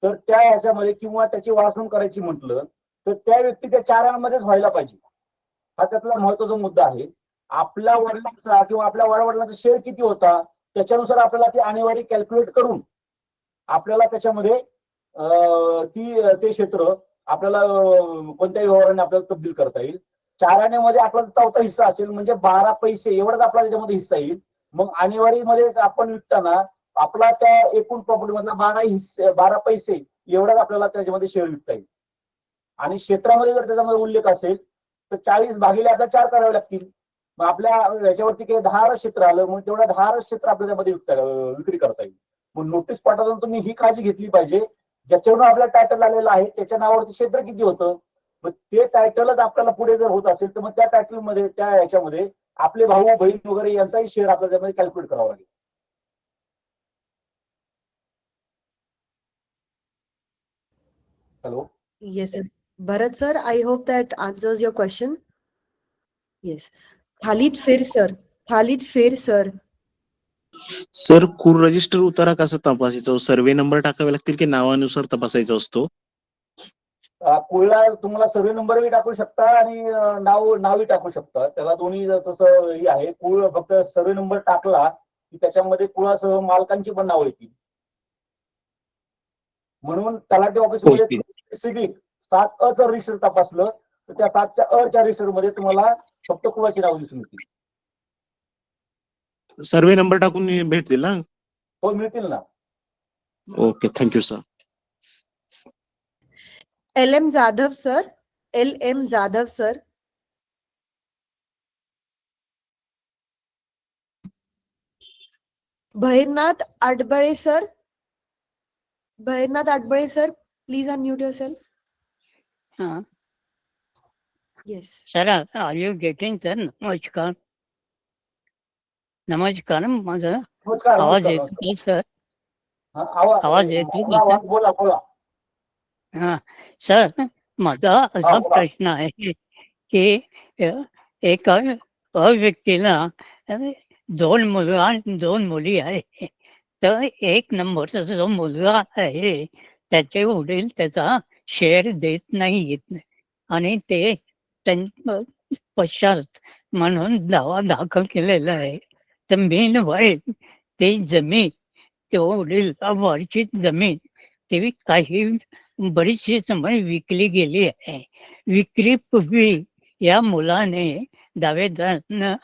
तर त्या ह्याच्यामध्ये किंवा त्याची वासवणूक करायची म्हटलं तर त्या व्यक्ती त्या 4 आण्यांमध्येच व्हायला पाहिजे. हा त्यातला महत्वाचा मुद्दा आहे. आपल्या वडिलांचा किंवा आपल्या वडिलांचा शेअर किती होता त्याच्यानुसार आपल्याला ती आणेवारी कॅल्क्युलेट करून आपल्याला त्याच्यामध्ये ते क्षेत्र आपल्याला कोणत्याही व्यवहाराने आपल्याला तब्दील करता येईल. 4 आण्यामध्ये आपला 4था हिस्सा असेल म्हणजे 12 पैसे एवढाच आपला त्याच्यामध्ये हिस्सा येईल. मग आणेवारीमध्ये आपण विकताना आपला त्या एकूण प्रॉपर्टी मधला 12 पैसे एवढाच आपल्याला त्याच्यामध्ये शेअर विकता येईल. आणि क्षेत्रामध्ये जर त्याच्यामध्ये उल्लेख असेल तर 40 भागिले आपल्याला 4 करावे लागतील. मग आपल्या याच्यावरती काही 10 क्षेत्र आलं मग तेवढ्या 10 क्षेत्र आपल्या त्यामध्ये विक्री करता येईल. मग नोटीस पाठवताना तुम्ही ही काळजी घेतली पाहिजे ज्याच्यावरून आपल्याला टायटल आलेलं आहे त्याच्या नावावरती क्षेत्र किती होतं. मग ते टायटलच आपल्याला पुढे जर होत असेल तर मग त्या टायटलमध्ये त्या याच्यामध्ये आपले भाऊ बहीण वगैरे यांचाही शेअर आपल्याला त्यामध्ये कॅल्क्युलेट करावा लागेल. Hello. Yes, sir. Bharat, sir, I hope that answers your question. Yes. Khalid Fir, sir. Khalid फेर सर. सर कुर रजिस्टर उतारा कसा तपासायचा? सर्वे नंबर टाकावे लागतील की नावानुसार तपासायचा असतो? कुळला तुम्हाला सर्वे नंबरही टाकू शकता आणि नावही टाकू शकता. त्याला दोन्ही तसं हे आहे. कुळ फक्त सर्वे नंबर टाकला की त्याच्यामध्ये कुळासह मालकांची पण नावं येतील. म्हणून तलाठी ऑफिसमध्ये स्पेसिफिक 7अ चं रजिस्टर तपासलं तर त्या 7च्या रजिस्टर मध्ये तुम्हाला फक्त कुळाची नावं दिसून येतील. सर्वे नंबर टाकून भेटतील ना? हो, मिळतील ना. Okay, thank you sir. LM Jadhav sir. LM Jadhav sir. Bhairnath Adbale sir. Bhairnath Adbare sir, please unmute yourself. Yes. Sir, are you getting sir? नमस्कार. नमस्कार, माझा आवाज येतो सर? आवाज येतो का? बोला बोला. हा सर, माझा असा प्रश्न आहे की एका व्यक्तीला 2 मुलं आणि 2 मुली आहे. तर 1 नंबरचा जो मुलगा आहे त्याचे वडील त्याचा शेअर देत नाहीत आणि ते पश्चात म्हणून दावा दाखल केलेला आहे. तर मीनवाईल ते जमीन, ते वडिलांवरची जमीन ती काही बरीचशी समय विकली गेली आहे. विक्रीपूर्वी या मुलाने दावेदारांना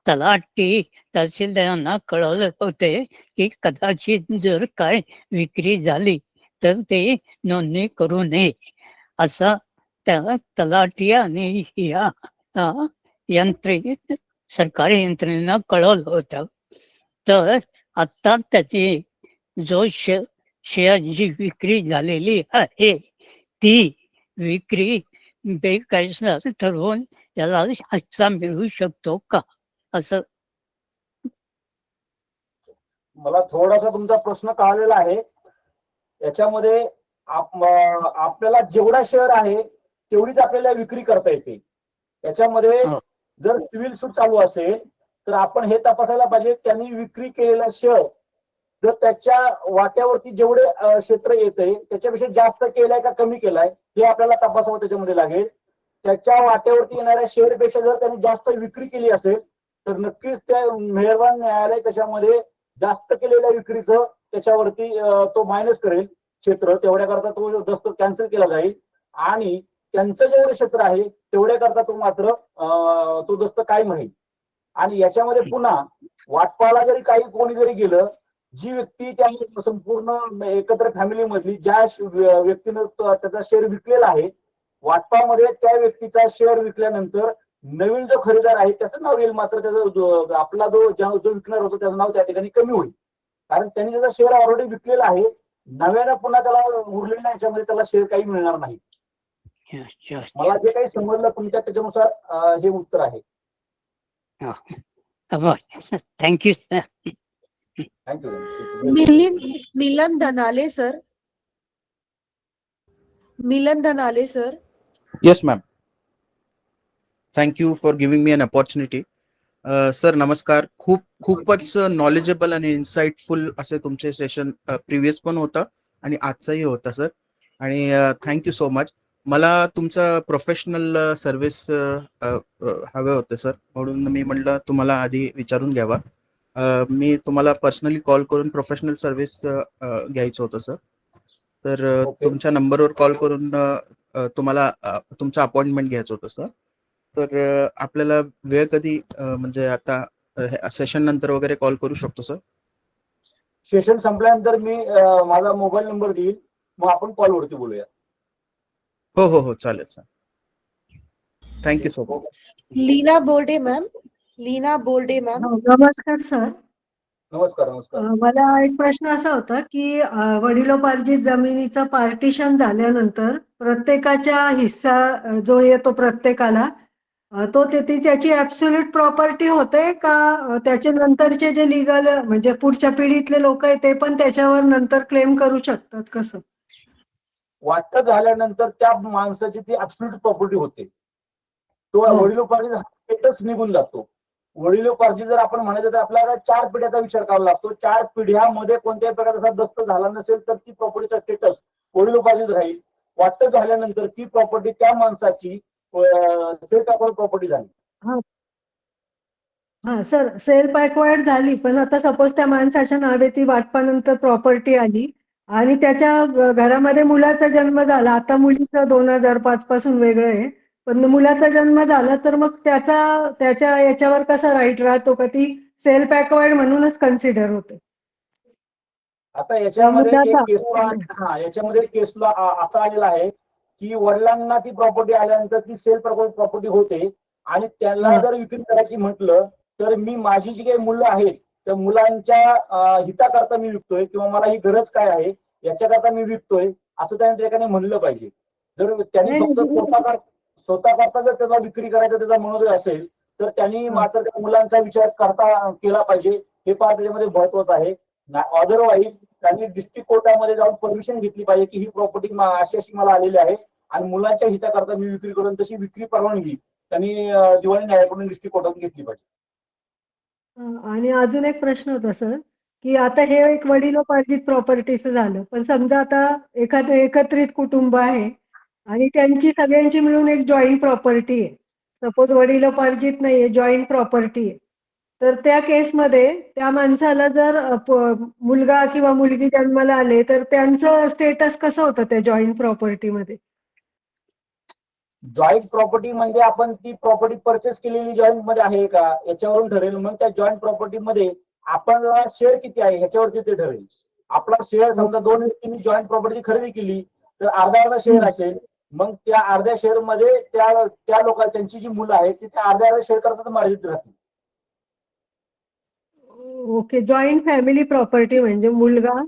तलाठी तहसीलदारांना कळवले होते की कदाचित जर काय विक्री झाली तर ते नोंदणी करू नये असं त्या तलाठी आणि या सरकारी यंत्रणेला कळवलं होतं. तर आता त्याची जो शेअरची विक्री झालेली आहे ती विक्री बेकायदेशीर ठरवून त्याला हिस्सा मिळू शकतो का, असं? मला थोडासा तुमचा प्रश्न कळलेला आहे. याच्यामध्ये आपल्याला जेवढा शेअर आहे तेवढीच आपल्याला विक्री करता येते. त्याच्यामध्ये जर सिव्हिल सूट चालू असेल तर आपण हे तपासायला पाहिजे त्यांनी विक्री केलेला शेअर जर त्याच्या वाट्यावरती जेवढे क्षेत्र येते त्याच्यापेक्षा जास्त केलाय का कमी केलाय हे आपल्याला तपासावं त्याच्यामध्ये लागेल. त्याच्या वाट्यावरती येणाऱ्या शेअरपेक्षा जर त्यांनी जास्त विक्री केली असेल तर नक्कीच त्या मेहरबान न्यायालय त्याच्यामध्ये जास्त केलेल्या विक्रीचं त्याच्यावरती तो मायनस करेल क्षेत्र. तेवढ्याकरता तो दस्त कॅन्सल केला जाईल आणि त्यांचं जेवढे क्षेत्र आहे तेवढ्याकरता तो मात्र तो दस्त कायम राहील. आणि याच्यामध्ये पुन्हा वाटपाला जरी काही कोणी जरी गेलं, जी व्यक्ती त्या संपूर्ण एकत्र फॅमिली मधली ज्या व्यक्तीनं त्याचा शेअर विकलेला आहे वाटपामध्ये त्या व्यक्तीचा शेअर विकल्यानंतर नवीन जो खरेदीदार आहे त्याचं नाव येईल, मात्र त्याचा आपला जो विकणार होतो त्याचं नाव त्या ठिकाणी कमी होईल. कारण त्यांनी त्याचा शेअर ऑलरेडी विकलेला आहे. नव्यानं पुन्हा त्याला उरलेल्या याच्यामध्ये त्याला शेअर काही मिळणार नाही. मला जे काही समजलं तुमच्या त्याच्यानुसार हे उत्तर आहे. Thank you sir. Thank you. Milan Dhanale sir. Milan Dhanale sir. Yes, ma'am. Thank you for giving me an opportunity. Sir नमस्कार. खूपच नॉलेजेबल आणि इन्साइटफुल असे तुमचे सेशन प्रिव्हियस पण होता आणि आजचाही होता सर. आणि थँक्यू सो मच. मला तुमचा प्रोफेशनल सर्व्हिस हवे होते सर, म्हणून मी म्हटलं तुम्हाला आधी विचारून घ्यावा. मी तुम्हाला पर्सनली कॉल करून प्रोफेशनल सर्व्हिस घ्यायचं होतं सर. तर तुमच्या नंबरवर कॉल करून तुम्हाला तुमचं अपॉइंटमेंट घ्यायचं होतं सर. तर आपल्याला वेळ कधी म्हणजे आता सेशन नंतर वगैरे कॉल करू शकतो सर? सेशन संपल्यानंतर मी माझा मोबाईल नंबर देईल, मग आपण कॉलवरती बोलूया. हो हो हो चालेल sir. Thank you so much. Leena Borde ma'am. Leena Borde ma'am. नमस्कार सर. नमस्कार. नमस्कार. मला एक प्रश्न असा होता की वडिलोपार्जित जमिनीचं पार्टिशन झाल्यानंतर प्रत्येकाच्या हिस्सा जो येतो प्रत्येकाला तो त्याची ऍब्सोल्यूट प्रॉपर्टी होते का त्याच्या नंतरचे जे लिगल म्हणजे पुढच्या पिढीतले लोक आहेत ते पण त्याच्यावर नंतर क्लेम करू शकतात, कसं? वाटप झाल्यानंतर त्या माणसाची ती ऍब्सोल्यूट प्रॉपर्टी होते. तो वडिलोपार्जित स्टेटस निघून जातो. वडिलोपार्जित जर आपण म्हणायचं तर आपल्याला 4 पिढ्याचा विचार करावा लागतो. 4 पिढ्यामध्ये कोणत्याही प्रकारचा दस्त झाला नसेल तर ती प्रॉपर्टीचा स्टेटस वडिलोपार्जित राहील. वाटप झाल्यानंतर ती प्रॉपर्टी त्या माणसाची स्टेट अकाउंट प्रॉपर्टी झाली. हा सर, सेल बॅकवर्ड झाली, पण आता सपोज त्या माणसाच्या नावे ती वाटपानंतर प्रॉपर्टी आली आणि त्याच्या घरामध्ये मुलाचा जन्म झाला. आता मुलीचं 2005 पासून वेगळं आहे, पण मुलाचा जन्म झाला तर मग त्याच्या याच्यावर कसा राईट राहतो का ती सेल बॅकवर्ड म्हणूनच कन्सिडर होते. आता याच्यामध्ये मुलाचा- केस याच्यामध्ये केस लॉ असा आलेला आहे की वडिलांना ती प्रॉपर्टी आल्यानंतर ती सेल प्रॉपर्टी होते आणि त्याला जर विक्री करायची म्हटलं तर मी माझी जी काही मुलं आहेत त्या मुलांच्या हिताकरता मी विकतोय किंवा मला ही गरज काय आहे याच्याकरता मी विकतोय असं त्या ठिकाणी म्हणलं पाहिजे. जर त्यांनी फक्त स्वतः करता जर त्याला विक्री करायचा त्याचा मनोदय असेल तर त्यांनी मात्र त्या मुलांचा विचार केला पाहिजे. हे फार त्याच्यामध्ये महत्वाचं आहे. अदरवाईज त्यांनी डिस्ट्रिक्ट कोर्टामध्ये जाऊन परमिशन घेतली पाहिजे की ही प्रॉपर्टी अशी मला आलेली आहे आणि मुलांच्या हिताकरता मी विक्री करून तशी विक्री परवानगी त्यांनी दिवाणी न्यायालयाकडून डिस्ट्रिक्ट कोर्टातून घेतली पाहिजे. आणि अजून एक प्रश्न होता सर, की आता हे एक वडिलोपार्जित प्रॉपर्टीचं झालं, पण समजा आता एखादं एकत्रित कुटुंब आहे आणि त्यांची सगळ्यांची मिळून एक जॉईंट प्रॉपर्टी आहे. सपोज वडिलोपार्जित नाहीये, जॉईंट प्रॉपर्टी आहे, तर त्या केसमध्ये त्या माणसाला जर मुलगा किंवा मुलगी जन्माला आले तर त्यांचं स्टेटस कसं होतं त्या जॉईंट प्रॉपर्टीमध्ये? जॉईंट प्रॉपर्टी म्हणजे आपण ती प्रॉपर्टी परचेस केलेली जॉईंट मध्ये आहे का याच्यावरून ठरेल. मग त्या जॉईंट प्रॉपर्टी मध्ये आपला शेअर किती आहे ह्याच्यावरती ते ठरेल. आपला शेअर समजा 2 व्यक्तींनी जॉईंट प्रॉपर्टी खरेदी केली तर अर्धा शेअर असेल. मग त्या अर्ध्या शेअर मध्ये त्या लोकांना त्यांची जी मुलं आहेत ती त्या अर्ध्या शेअर करता मर्यादित राहतील. ओके, जॉईंट फॅमिली प्रॉपर्टी म्हणजे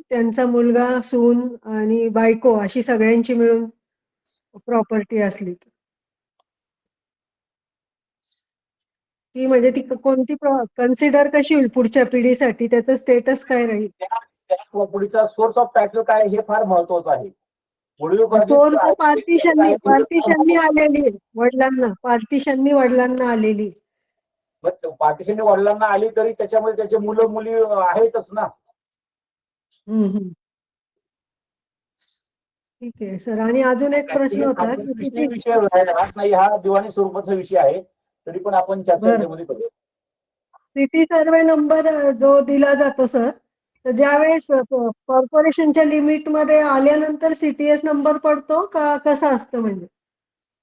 त्यांचा मुलगा, सून आणि बायको अशी सगळ्यांची मिळून प्रॉपर्टी असली तर ती म्हणजे ती कोणती कन्सिडर कशी होईल पुढच्या पिढीसाठी, त्याचं स्टेटस काय राहील? त्या प्रॉपर्टीचा सोर्स ऑफ टायटल काय हे फार महत्वाचं आहे. सोर्स पार्टिशननी आलेली आहे वडिलांना आलेली. पार्टिशन वडिलांना आली तरी त्याच्यामध्ये त्याचे मुलं मुली आहेतच ना. ठीक आहे सर. आणि अजून एक प्रश्न होता की विषय नाही, हा दिवाणी स्वरूपाचा विषय आहे, तरी पण आपण चर्चा त्यामध्ये करूया. सिटी सर्वे नंबर जो दिला जातो सर, तर ज्यावेळेस कॉर्पोरेशनच्या लिमिट मध्ये आल्यानंतर सीटीएस नंबर पडतो का कसं असतं? म्हणजे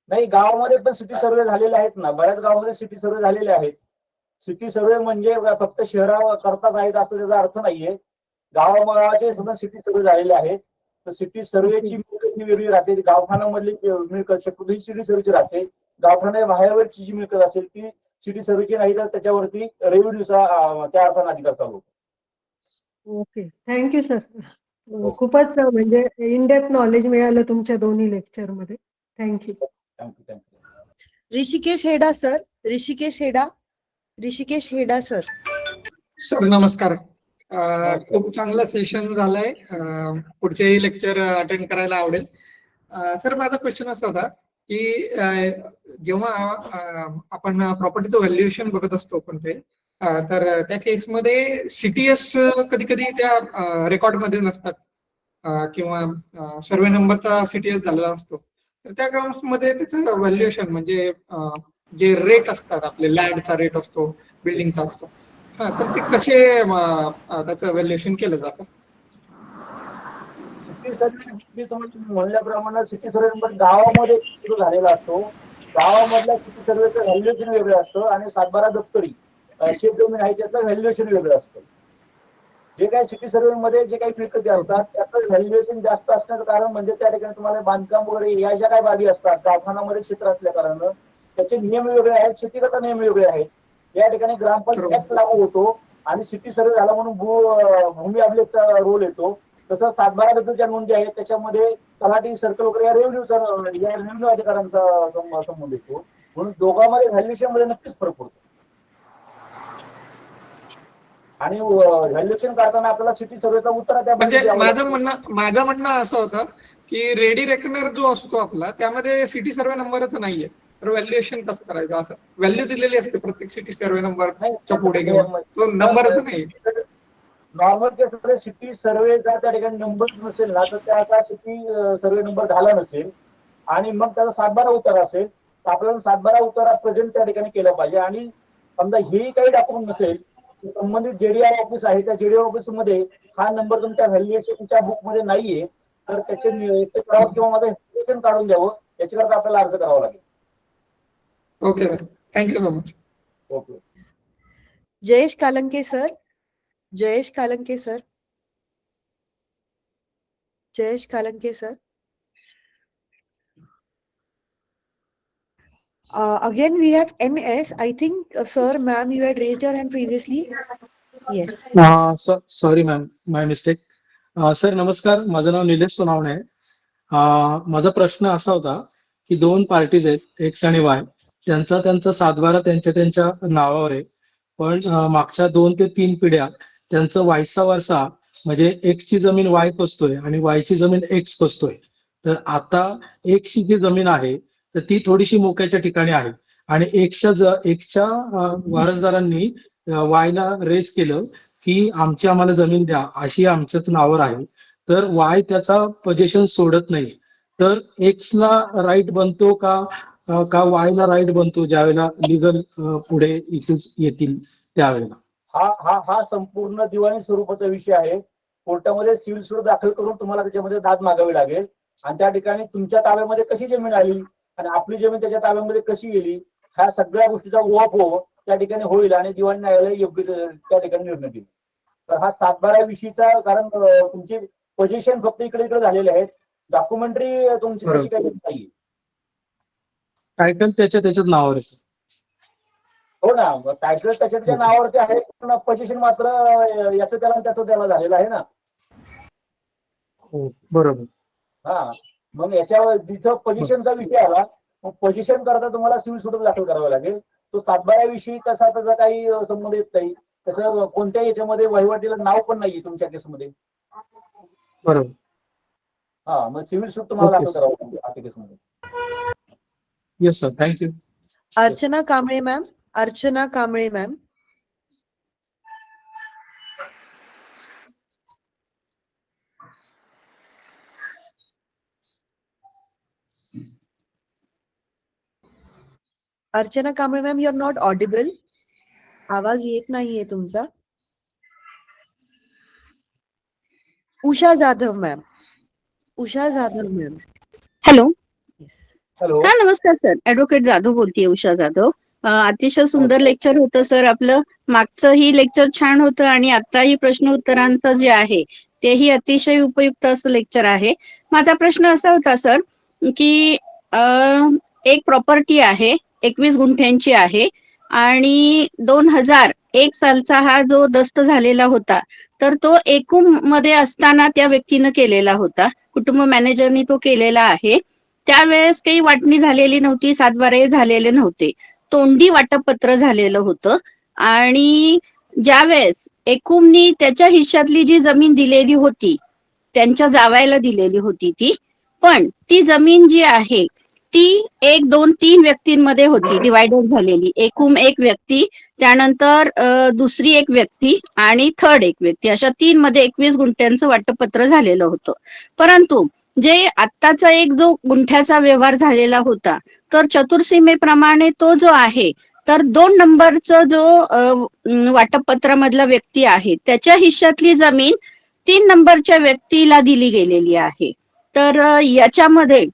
नाही, गावामध्ये पण सिटी सर्वे झालेले आहेत ना, बऱ्याच गावामध्ये सिटी सर्वे झालेले आहेत. सिटी सर्वे म्हणजे फक्त शहराकरताच आहेत असं त्याचा अर्थ नाहीये. गावाचे सुद्धा सिटी सर्वे झालेले आहेत. तर सिटी सर्वेची मिळकत वेगळी राहते. गावठाणामधली मिळकत शक्यतो ही सिटी सर्वेची राहते. गावठाणा बाहेरची जी मिळकत असेल ती सिटी सर्वेची नाही तर त्याच्यावरती रेव्हेन्यूचा त्या अर्थाने अधिकार चालू. Okay, thank you sir. खूपच म्हणजे इन डेप्थ नॉलेज मिळालं तुमच्या दोन्ही लेक्चरमध्ये. Thank you. Thank you. Rishikesh Heda sir. Rishikesh Heda sir. Sir नमस्कार. खूप चांगलं सेशन झालंय. पुढचेही लेक्चर अटेंड करायला आवडेल. सर माझा क्वेश्चन असा होता की जेव्हा आपण प्रॉपर्टीचं व्हॅल्युएशन बघत असतो कोणते, तर त्या केसमध्ये सीटीएस कधी कधी त्या रेकॉर्डमध्ये नसतात किंवा सर्वे नंबरचा सीटीएस झालेला असतो. तर त्या ग्राउंड्समध्ये त्याचं व्हॅल्युएशन म्हणजे जे रेट असतात आपले लँडचा रेट असतो, बिल्डिंगचा असतो, तर ते कसे त्याचं व्हॅल्युएशन केलं जातं? सिटी सर्वे तुम्ही म्हणल्याप्रमाणे सिटी सर्वे नंबर गावामध्ये सुरू झालेला असतो. गावामधल्या सिटी सर्वेचं व्हॅल्युएशन वेगळं असतं आणि 7/12 दप्तरी शेत जमीन आहे त्याचं व्हॅल्युएशन वेगळं असतं. जे काही सिटी सर्वे मध्ये जे काही मिळकती असतात त्याचं व्हॅल्युएशन जास्त असण्याचं कारण म्हणजे त्या ठिकाणी तुम्हाला बांधकाम वगैरे या ज्या काही बाबी असतात गावठाणामध्ये क्षेत्र असल्या कारणानं त्याचे नियम वेगळे आहेत, शेतीगत नियम वेगळे आहेत. या ठिकाणी ग्रामपंचायत लागू होतो आणि सिटी सर्वे झाला म्हणून भूमी अभिलेखचा रोल येतो. तसं 7/12 दप्तरच्या नोंदी आहेत त्याच्यामध्ये तलाठी सर्कल वगैरे या रेव्हेन्यू अधिकाऱ्यांचा संबंध येतो. म्हणून दोघांमध्ये व्हॅल्युएशन मध्ये नक्कीच फरक पडतो. आणि व्हॅल्युएशन करताना आपल्याला सिटी सर्वेचा उत्तर त्या म्हणजे माझं म्हणणं असं होतं की रेडी रेकनर जो असतो आपला त्यामध्ये सिटी सर्वे नंबरच नाहीये, तर व्हॅल्युएशन कसं करायचं? असं व्हॅल्यू दिलेली असते प्रत्येक सिटी सर्वे नंबरच्या पुढे किंवा तो नंबरच नाही. नॉर्मल केसमध्ये सिटी सर्वे जर त्या ठिकाणी नंबर नसेल ना तर त्याचा सिटी सर्वे नंबर झाला नसेल आणि मग त्याचा 7/12 उतारा असेल तर आपल्याला 7/12 उतारा प्रेझेंट त्या ठिकाणी केला पाहिजे. आणि समजा हेही काही डॉक्युमेंट नसेल तर संबंधित जेडीआर ऑफिस आहे त्या जेडीआर ऑफिस मध्ये हा नंबर तुमच्या व्हॅल्युएशनच्या बुक मध्ये नाहीये तर त्याचे करावं किंवा माझं व्हॅल्युएशन काढून द्यावं याच्याकरता आपल्याला अर्ज करावा लागेल. Okay ma'am, thank you so much. Okay. Jayesh Kalanke sir. Jayesh Kalanke sir. Jayesh Kalanke sir. Again, we have NS. I think, sir, ma'am, you had raised your hand previously. Yes. Sorry ma'am, my mistake. Sir नमस्कार, माझं नाव निलेश सोनावणे आहे. माझा प्रश्न असा होता की 2 पार्टीज आहेत, एक्स आणि वाय, त्यांचा 7/12 त्यांच्या नावावर आहे. पण मागच्या 2 ते 3 पिढ्या त्यांचं वायसा वर्षा म्हणजे एक्सची जमीन वाय कसतोय आणि वायची जमीन एक्स कसतोय. तर आता एक्सची जी जमीन आहे तर ती थोडीशी मोक्याच्या ठिकाणी आहे आणि एक्सच्या वारसदारांनी वायला रेज केलं की आम्हाला जमीन द्या अशी आमच्याच नावावर आहे. तर वाय त्याचा पोझिशन सोडत नाही. तर एक्सला राईट बनतो का वायला राईट बनतो ज्यावेळेला लिगल पुढे इश्यूज येतील त्यावेळेला? हा संपूर्ण दिवाणी स्वरूपाचा विषय आहे. कोर्टामध्ये सिव्हिल सूट दाखल करून तुम्हाला त्याच्यामध्ये दाद मागावी लागेल आणि त्या ठिकाणी तुमच्या ताब्यामध्ये कशी जमीन आली आणि आपली जमीन त्याच्या ताब्यामध्ये कशी गेली ह्या सगळ्या गोष्टीचा ओवापोह त्या ठिकाणी होईल आणि दिवाणी न्यायालय योग्य त्या ठिकाणी निर्णय देईल. तर हा 7/12 विषयीचा, कारण तुमची पोझिशन फक्त इकडे झालेले आहेत, डॉक्युमेंटरी तुमची कशी काही नाहीये. टायटल त्याच्याच नावावर आहे. हो ना, टायटल त्याच्या नावावरती आहे पण पोझिशन मात्र याचं त्याला झालेलं आहे ना. हो बरोबर. हा, मग याच्यावर जिथं पोझिशनचा विषय आला मग पोझिशन करता तुम्हाला सिव्हिल सूट दाखल करावा लागेल. तो 7/12 विषयी त्याचा काही संबंध येत नाही. त्याचं कोणत्याही याच्यामध्ये वहिवाटीला नाव पण नाहीये तुमच्या केसमध्ये. बरोबर. हा, मग सिव्हिल सूट तुम्हाला दाखल करावं लागेल त्या केसमध्ये. Yes sir, thank you. Archana Kamble ma'am. Archana Kamble ma'am. Archana Kamble ma'am, you are not audible. आवाज येत नाहीये तुमचा. Usha Jadhav ma'am. Usha Jadhav ma'am. Hello. Hello. हा नमस्कार सर, ऍडव्होकेट जाधव बोलतेय, उषा जाधव. अतिशय सुंदर लेक्चर होतं सर आपलं. मागचंही लेक्चर छान होतं आणि आताही प्रश्न उत्तरांचं जे आहे तेही अतिशय उपयुक्त असं लेक्चर आहे. माझा प्रश्न असा होता सर की एक प्रॉपर्टी आहे 21 गुंठ्यांची आहे आणि 2001 सालचा हा जो दस्त झालेला होता तर तो एकूम मध्ये असताना त्या व्यक्तीनं केलेला होता. कुटुंब मॅनेजरनी तो केलेला आहे. त्यावेळेस काही वाटणी झालेली नव्हती, 7/12 झालेले नव्हते, तोंडी वाटपपत्र झालेलं होतं आणि ज्यावेळेस एकूमनी त्याच्या हिश्श्यातली जी जमीन दिलेली होती त्यांच्या जावयाला दिलेली होती ती, पण ती जमीन जी आहे ती 1, 2, 3 व्यक्तींमध्ये होती डिवायडेड झालेली. एकूम एक व्यक्ती, त्यानंतर दुसरी एक व्यक्ती आणि थर्ड एक व्यक्ती, अशा 3 मध्ये 21 गुंठ्यांचं वाटपपत्र झालेलं होतं. परंतु जे आत्ताचा एक जो गुंठ्याचा व्यवहार झालेला होता तर चतुर्सीमेप्रमाणे तो जो आहे तर 2 नंबरचा जो वाटपपत्रामधला व्यक्ती आहे त्याच्या हिश्श्यातली जमीन 3 नंबरच्या व्यक्तीला दिली गेलेली आहे. तर याच्यामध्ये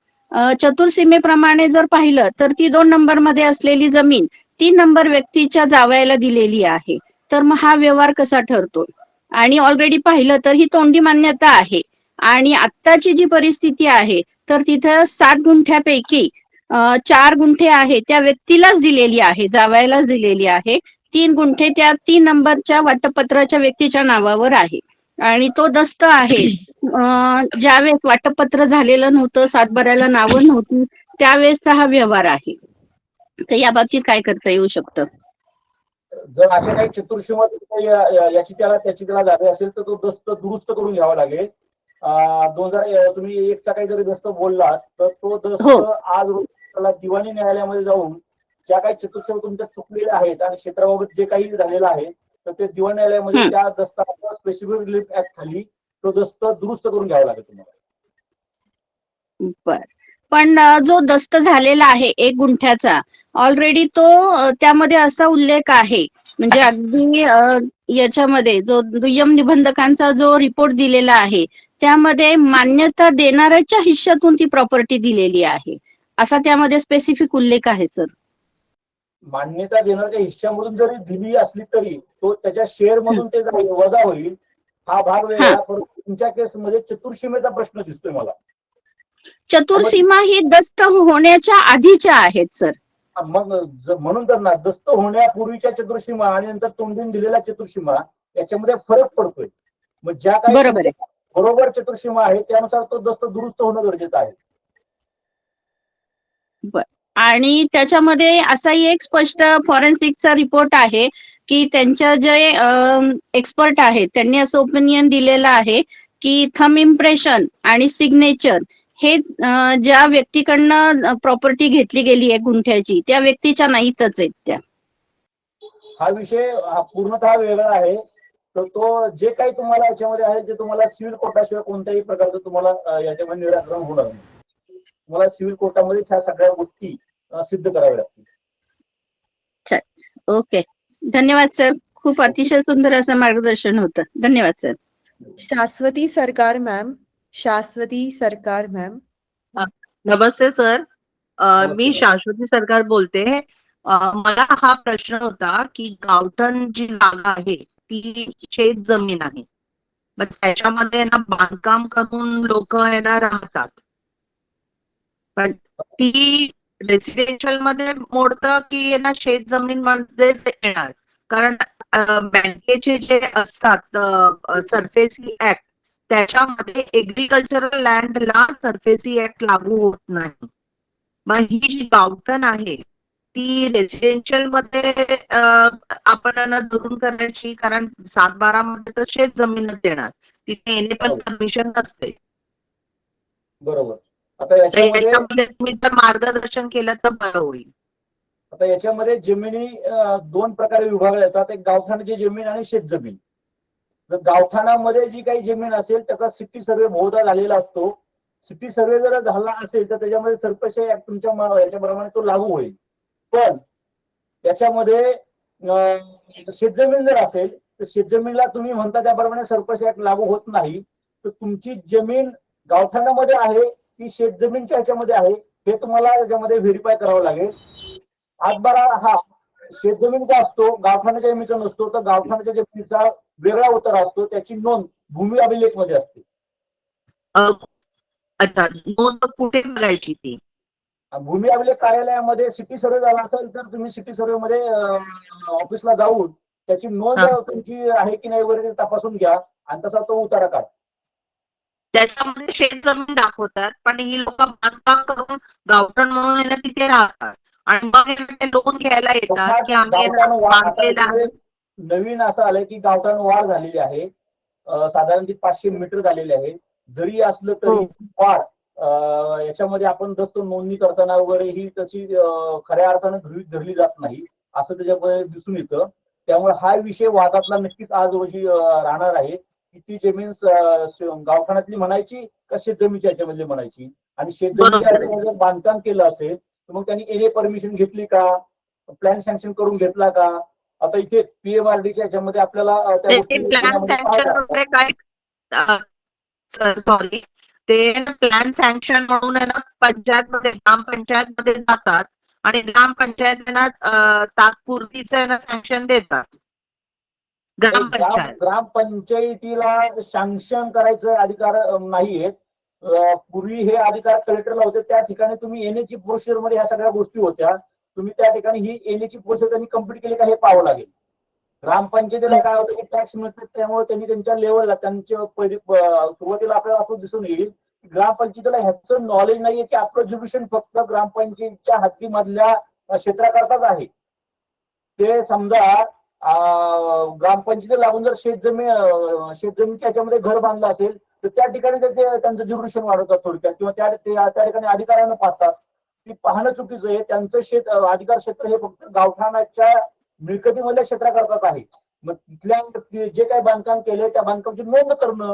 चतुर्सीमेप्रमाणे जर पाहिलं तर ती 2 नंबर मध्ये असलेली जमीन 3 नंबर व्यक्तीच्या जावयाला दिलेली आहे. तर मग हा व्यवहार कसा ठरतो? आणि ऑलरेडी पाहिलं तर ही तोंडी मान्यता आहे आणि आत्ताची जी परिस्थिती आहे तर तिथं 7 गुंठ्यापैकी 4 गुंठे आहे त्या व्यक्तीलाच दिलेली आहे, जावयालाच दिलेली आहे. 3 गुंठे त्या 3 नंबरच्या वाटपपत्राच्या व्यक्तीच्या नावावर आहे आणि तो दस्त आहे ज्यावेळेस वाटपपत्र झालेलं नव्हतं, 7/12 नावं नव्हती, त्यावेळेसचा हा व्यवहार आहे. तर या बाबतीत काय करता येऊ शकतं? जर अशा काही चतुर्सीमा याची त्याला जागा असेल तर तो दस्त दुरुस्त करून घ्यावा लागेल. 2001 चा काही जरी दस्त बोललात तर तो दस्त आज त्याला दिवाणी न्यायालयामध्ये जाऊन ज्या काही चतुर्सेव तुमच्या चुकलेल्या आहेत आणि क्षेत्राबाबत जे काही झालेलं आहे तर ते दिवाणी न्यायालयामध्ये त्या दस्तावेज स्पेसिफिक रिलीफ ऍक्ट खाली तो दस्त दुरुस्त करून घ्यावा लागेल तुम्हाला. बर. पण जो दस्त झालेला आहे 1 गुंठ्याचा ऑलरेडी तो त्यामध्ये असा उल्लेख आहे म्हणजे अगदी याच्यामध्ये जो दुय्यम निबंधकांचा जो रिपोर्ट दिलेला आहे त्यामध्ये मान्यता देणाऱ्याच्या हिश्श्यातून ती प्रॉपर्टी दिलेली आहे असा त्यामध्ये स्पेसिफिक उल्लेख आहे सर. मान्यता देणाऱ्या हिश्श्यामधून जरी दिली असली तरी तो त्याच्या शेअर मधून ते वजा होईल हा भाग वेगळा. परंतु तुमच्या केसमध्ये चतुर्सीमेचा प्रश्न दिसतोय मला. चतुर्सीमा ही दस्त होण्याच्या आधीच्या आहेत सर. मग म्हणून तर ना दस्त होण्यापूर्वीच्या चतुर्सीमा आणि नंतर तोंडून दिलेल्या चतुर्सीमा याच्यामध्ये फरक पडतोय. मग ज्या काही बरोबर चतुर्सीमा आहे त्यानुसार तो दस्त दुरुस्त होणं गरजेचं आहे. बर. आणि त्याच्यामध्ये असाही एक स्पष्ट फॉरेन्सिकचा रिपोर्ट आहे की त्यांच्या जे एक्सपर्ट आहेत त्यांनी असं ओपिनियन दिलेलं आहे की थंब इम्प्रेशन आणि सिग्नेचर हे ज्या व्यक्तीकडनं प्रॉपर्टी घेतली गेली आहे गुंठ्याची त्या व्यक्तीच्या नाहीतच आहेत त्या. हा विषय पूर्णतः वेगळा आहे. तर तो जे काही तुम्हाला याच्यामध्ये आहे ते तुम्हाला सिव्हिल कोर्टाशिवाय कोणत्याही प्रकारचं तुम्हाला याच्यामध्ये निराकरण होणार नाही. तुम्हाला सिव्हिल कोर्टामध्ये ह्या सगळ्या गोष्टी सिद्ध कराव्या लागतील. ओके, धन्यवाद सर. खूप अतिशय सुंदर असं मार्गदर्शन होतं. धन्यवाद सर. शाश्वती सरकार मॅम. शाश्वती सरकार मॅम. नमस्ते सर. मी शाश्वती सरकार बोलते. मला हा प्रश्न होता की गावठण जी जागा आहे ती शेत जमीन आहे मग त्याच्यामध्ये ना बांधकाम करून लोक ना राहतात पण ती रेसिडेन्शियल मध्ये मोडतं की ना शेत जमीन मध्येच येणार कारण बँकेचे जे असतात सरफेसी ऍक्ट त्याच्यामध्ये एग्रीकल्चरल लँडला सरफेसी ऍक्ट लागू होत नाही. मग ही जी गावठण आहे ती रेसिडेन्शियल मध्ये आपण धरून करायची कारण 7-12 मध्ये तर शेत जमीनच देणार तिथे येणे पण परमिशन नसते. बरोबर. आता याच्यामध्ये तुम्ही जर मार्गदर्शन केलं तर बरं होईल. आता याच्यामध्ये जमिनी 2 प्रकारे विभागल्या जातात. एक गावठाणाची जमीन आणि शेत जमीन. जर गावठाणामध्ये जी काही जमीन असेल त्याचा सिटी सर्वे बहुधा झालेला असतो. सिटी सर्वे जर झाला असेल तर त्याच्यामध्ये सरफेसी ऍक्ट तुमच्या याच्याप्रमाणे तो लागू होईल. पण याच्यामध्ये शेतजमीन जर असेल तर शेतजमीनला तुम्ही म्हणता त्याप्रमाणे सरफेसी ऍक्ट लागू होत नाही. तर तुमची जमीन गावठाणामध्ये आहे की शेतजमीनच्या ह्याच्यामध्ये आहे हे तुम्हाला याच्यामध्ये व्हेरीफाय करावं लागेल. 8-12 हा शेतजमीनचा असतो गावठाणाच्या जमिनीचा नसतो. तर गावठाणाच्या जमिनीचा वेगळा उतारा असतो त्याची नोंद भूमी अभिलेख मध्ये असते. अच्छा, नोंद कुठे करायची ती? भूमी अभिलेख कार्यालयामध्ये सिटी सर्वे झाला असेल तर तुम्ही सिटी सर्वे मध्ये ऑफिसला जाऊन त्याची नोंद तुमची आहे की नाही वगैरे तपासून घ्या आणि तसा तो उतारा काढा. त्याच्यामध्ये शेत जमीन दाखवतात पण ही लोक बांधकाम करून गावठण म्हणून तिथे राहतात आणि मग ते लोन घ्यायला येतात की आम्ही बांधलेला. नवीन असं आलंय की गावठाण वाढ झालेली आहे. साधारण ती 500 मीटर झालेली आहे. जरी असलं तरी वाढ याच्यामध्ये आपण दस्त नोंदणी करताना वगैरे ही तशी खऱ्या अर्थाने गृहीत धरली जात नाही असं त्याच्यामध्ये दिसून येतं. त्यामुळे हा विषय वादातला नक्कीच आज रोजी राहणार आहे की ती जमीन गावठाणातली म्हणायची का शेतजमीनच्या याच्यामधली म्हणायची आणि शेतजमीनच्या याच्यामध्ये बांधकाम केलं असेल तर मग त्यांनी एने परमिशन घेतली का प्लॅन सँक्शन करून घेतला का. आता इथे पीएमआरडीच्या याच्यामध्ये आपल्याला सॉरी ते प्लॅन सँक्शन म्हणून आहे ना पंचायत मध्ये ग्रामपंचायत मध्ये जातात आणि ग्रामपंचायतींना तात्पुरतीचं सँक्शन देतात. ग्रामपंचायतीला सँक्शन करायचं अधिकार नाहीयेत. पूर्वी हे अधिकार कलेक्टरला होते. त्या ठिकाणी तुम्ही येण्याची प्रोसिजर मध्ये ह्या सगळ्या गोष्टी होत्या. तुम्ही त्या ठिकाणी ही येण्याची प्रोसेस त्यांनी कंप्लीट केली का हे पाहावं लागेल. ग्रामपंचायतीला काय होतं की टॅक्स मिळतात त्यामुळे त्यांनी त्यांच्या लेवलला त्यांच्या सुरुवातीला आपल्याला असं दिसून येईल की ग्रामपंचायतीला ह्याचं नॉलेज नाहीये की आपलं जुडिशन फक्त ग्रामपंचायतीच्या हद्दीमधल्या क्षेत्राकरताच आहे. ते समजा ग्रामपंचायतीला लागून जर शेतजमीनच्या याच्यामध्ये घर बांधलं असेल तर त्या ठिकाणी त्यांचं ज्युडिशन वाढवतात थोडक्यात किंवा त्या ठिकाणी अधिकाऱ्यांना पाहतात. ती पाहणं चुकीचं आहे. त्यांचं अधिकार क्षेत्र हे फक्त गावठाणाच्या मिळकतीमधल्या क्षेत्राकरताच आहे. मग तिथल्या जे काही बांधकाम केले त्या बांधकामाची नोंद करणं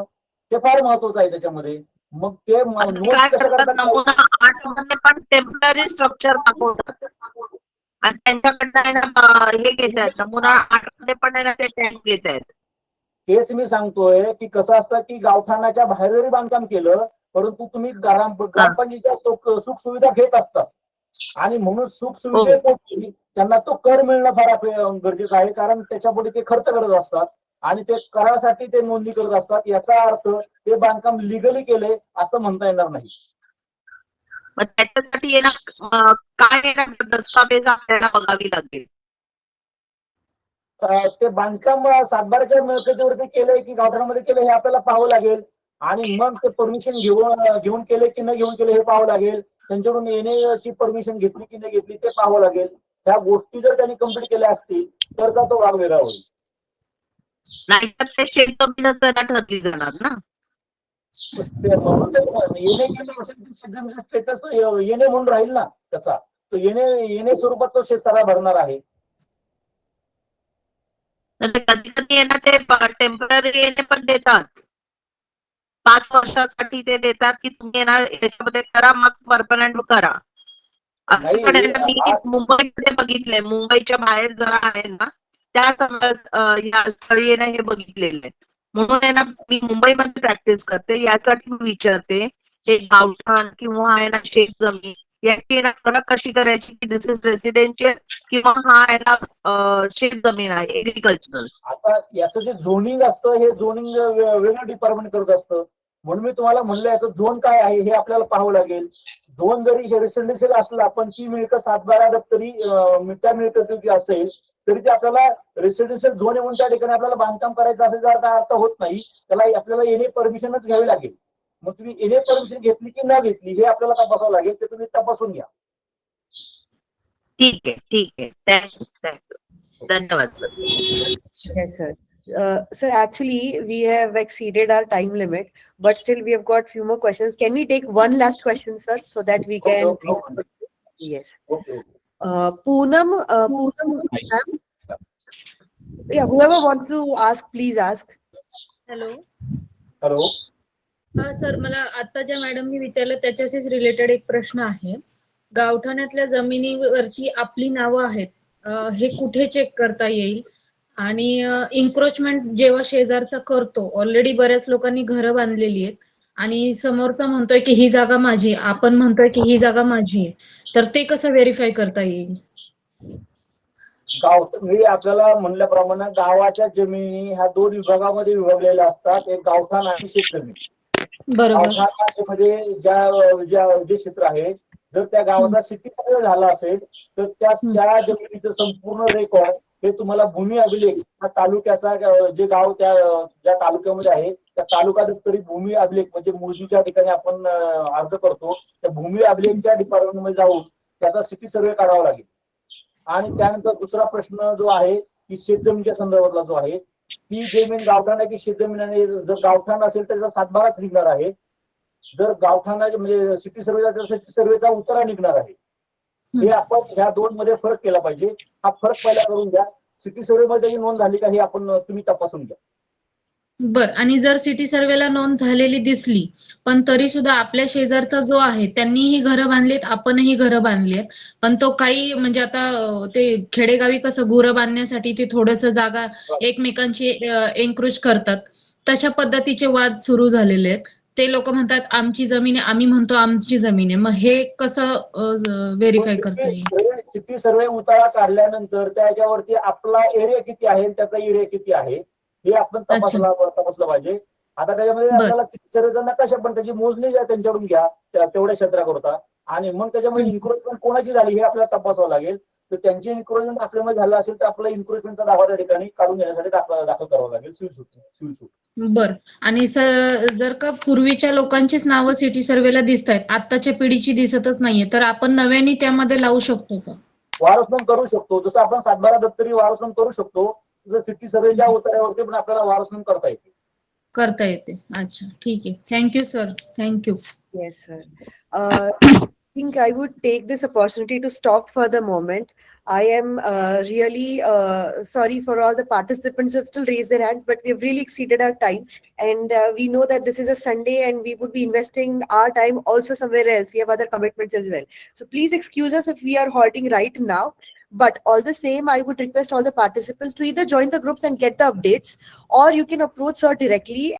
हे फार महत्वाचं आहे त्याच्यामध्ये. मग ते नोंद काय कसं करतात, करतात? नमुना 8 मध्ये पण टेम्पररी स्ट्रक्चर दाखवतात आणि त्यांच्याकडनं आहे ना हे घेत आहेत, नमुना 8 मध्ये पण आहे ना ते टँक घेत आहेत. तेच मी सांगतोय की कसं असतं की गावठाणाच्या बाहेर जरी बांधकाम केलं परंतु तुम्ही ग्रामपंचायतीच्या सुख सुविधा घेत असतात आणि म्हणून सुख सुविधेपोटी त्यांना तो कर मिळणं फार गरजेचं आहे. कारण त्याच्यापुढे ते खर्च करत असतात आणि ते करासाठी ते नोंदणी करत असतात. याचा अर्थ ते बांधकाम लिगली केले असं म्हणता येणार नाही. मग त्याच्यासाठी येणार काय येणार दस्तावेज आपल्याला बघावी लागेल. ते बांधकाम सातबाराच्या मिळकतीवरती केलंय की गावठाणामध्ये केलं हे आपल्याला पाहावं लागेल आणि मग ते परमिशन घेऊन केले की न घेऊन केले हे पाहावं लागेल. त्यांच्याकडून येण्याची परमिशन घेतली की नाही घेतली ते पाहावं लागेल. ह्या गोष्टी जर त्यांनी कम्प्लीट केल्या असतील तर तो भाग वेगळा होईल. नाही तर ते शेतजमीनच त्यांना ठरली जाणार ना. येणे म्हणून राहील ना तसा. तो येणे स्वरूपात तो शेतसारा भरणार आहे. कधी कधी येणार ते टेम्पररी येणे पण देतात. 5 वर्षासाठी ते देतात की तुम्ही येणार याच्यामध्ये करा मग परमनंट करा. असं पण मी मुंबईमध्ये बघितलंय. मुंबईच्या बाहेर जरा आहे ना त्याच या स्थळी येणं हे बघितलेलं आहे. म्हणून आहे ना मी मुंबईमध्ये प्रॅक्टिस करते यासाठी मी विचारते हे गावठाण किंवा आहे ना शेत जमीन याची ना फरक कशी करायची की दिस इज रेसिडेन्शियल किंवा हा आहे ना शेत जमीन आहे एग्रीकल्चरल. आता याचं जे झोनिंग असतं हे झोनिंग वेगळं डिपार्टमेंट करत असतं. म्हणून मी तुम्हाला म्हणलं याचं झोन काय आहे हे आपल्याला पाहावं लागेल. झोन जरी रेसिडेन्शियल असला पण ती मिळकत 7/12 दप्तरी त्या मिळकती असेल तरी ते आपल्याला रेसिडेन्शियल झोन येऊन त्या ठिकाणी आपल्याला बांधकाम करायचं असेल तर अर्थ होत नाही. त्याला आपल्याला येणे परमिशनच घ्यावी लागेल. मग तुम्ही येणे परमिशन घेतली की न घेतली हे आपल्याला तपासावं लागेल. ते तुम्ही तपासून घ्या. ठीक आहे. थँक्यू. धन्यवाद sir. Yes, sir. Sir, actually, we have exceeded our time limit, but still we have got few more questions. Can we take one last question, sir, so that we can? Yes. Poonam, ma'am. Yeah, whoever wants to ask, please ask. Hello. Hello. Sir मला आता ज्या मॅडमनी विचारलं त्याच्याशीच related एक प्रश्न आहे. गावठाणातल्या जमिनीवरती आपली नावं आहेत, हे कुठे चेक करता येईल? आणि इन्क्रोचमेंट जेव्हा शेजारचा करतो, ऑलरेडी बऱ्याच लोकांनी घरं बांधलेली आहेत आणि समोरचा म्हणतोय की ही जागा माझी, आपण म्हणतोय की ही जागा माझी आहे, तर ते कसं व्हेरीफाय करता येईल? मी आपल्याला म्हणल्याप्रमाणे गावाच्या जमिनी ह्या 2 विभागामध्ये विभागलेल्या असतात. एक गावठाण आणि शेतजमीन. गावठाणामध्ये जे क्षेत्र आहे जर त्या गावाचा सिटी सर्वे झाला असेल तर त्या जमिनीचं संपूर्ण रेकॉर्ड हे तुम्हाला भूमी अभिलेख हा तालुक्याचा जे गाव ज्या तालुक्यामध्ये आहे त्या तालुका दप्तरी भूमी अभिलेख म्हणजे मोजणीच्या ठिकाणी आपण अर्ज करतो त्या भूमी अभिलेखच्या डिपार्टमेंटमध्ये जाऊन त्याचा सिटी सर्वे काढावा लागेल. आणि त्यानंतर दुसरा प्रश्न जो आहे की शेतजमीनच्या संदर्भातला जो आहे ती जमीन गावठाणाची शेतजमीन आणि जर गावठाण असेल तर त्याचा 7/12 निघणार आहे. जर गावठाणाचे म्हणजे सिटी सर्वेचा तर सिटी सर्वेचा उतारा निघणार आहे. हे आपण ह्या 2 मध्ये फरक केला पाहिजे. हा फरक पहिला करून घ्या. सिटी सर्वे मध्ये नोंद झाली का हे तुम्ही तपासून घ्या. बर. आणि जर सिटी सर्वेला नोंद झालेली दिसली पण तरी सुद्धा आपल्या शेजारचा जो आहे त्यांनीही घरं बांधलीत, आपणही घरं बांधलीत, पण तो काही म्हणजे आता ते खेडेगावी कसं गुरं बांधण्यासाठी ते थोडस जागा एकमेकांची एन्क्रोच करतात, तशा पद्धतीचे वाद सुरू झालेले आहेत. ते लोक म्हणतात आमची जमीन आहे, आम्ही म्हणतो आमची जमीन आहे. मग हे कसं व्हेरीफाय करता येईल? सिटी सर्वे उतारा काढल्यानंतर त्याच्यावरती आपला एरिया किती आहे त्याचा एरिया किती आहे हे आपण तपासलं पाहिजे. आता त्याच्यामध्ये आपल्याला सर्वेचा नकाशा पण त्याची मोजणी त्यांच्याकडून घ्या तेवढ्या क्षेत्राकरता आणि मग त्याच्यामध्ये इन्क्रोचमेंट कोणाची झाली हे आपल्याला तपासावं लागेल. तर त्यांची इन्क्रोचमेंट आपल्यामध्ये झालं असेल तर आपला इन्क्रोचमेंटचा दावा त्या ठिकाणी काढून घेण्यासाठी दाखल करावा लागेल. सिव्हिल सूट. बर. आणि जर का पूर्वीच्या लोकांचीच नावं सिटी सर्वेला दिसत आहेत, आत्ताच्या पिढीची दिसतच नाहीये, तर आपण नव्याने त्यामध्ये लावू शकतो का? वारसनोंद करू शकतो. जसं आपण 7/12 दप्तरी वारसनोंद करू शकतो तसं सिटी सर्वेच्या उतार्यावरती पण आपल्याला वारसनोंद करता येते. अच्छा, ठीक आहे. Thank you sir. Thank you. Yes, sir. think I would take this opportunity to stop for the moment. I am really sorry for all the participants who have still raised their hands, but we have really exceeded our time. And we know that this is a Sunday and we would be investing our time also somewhere else. We have other commitments as well. So please excuse us if we are halting right now. But all the same, I would request all the participants to either join the groups and get the updates, or you can approach sir directly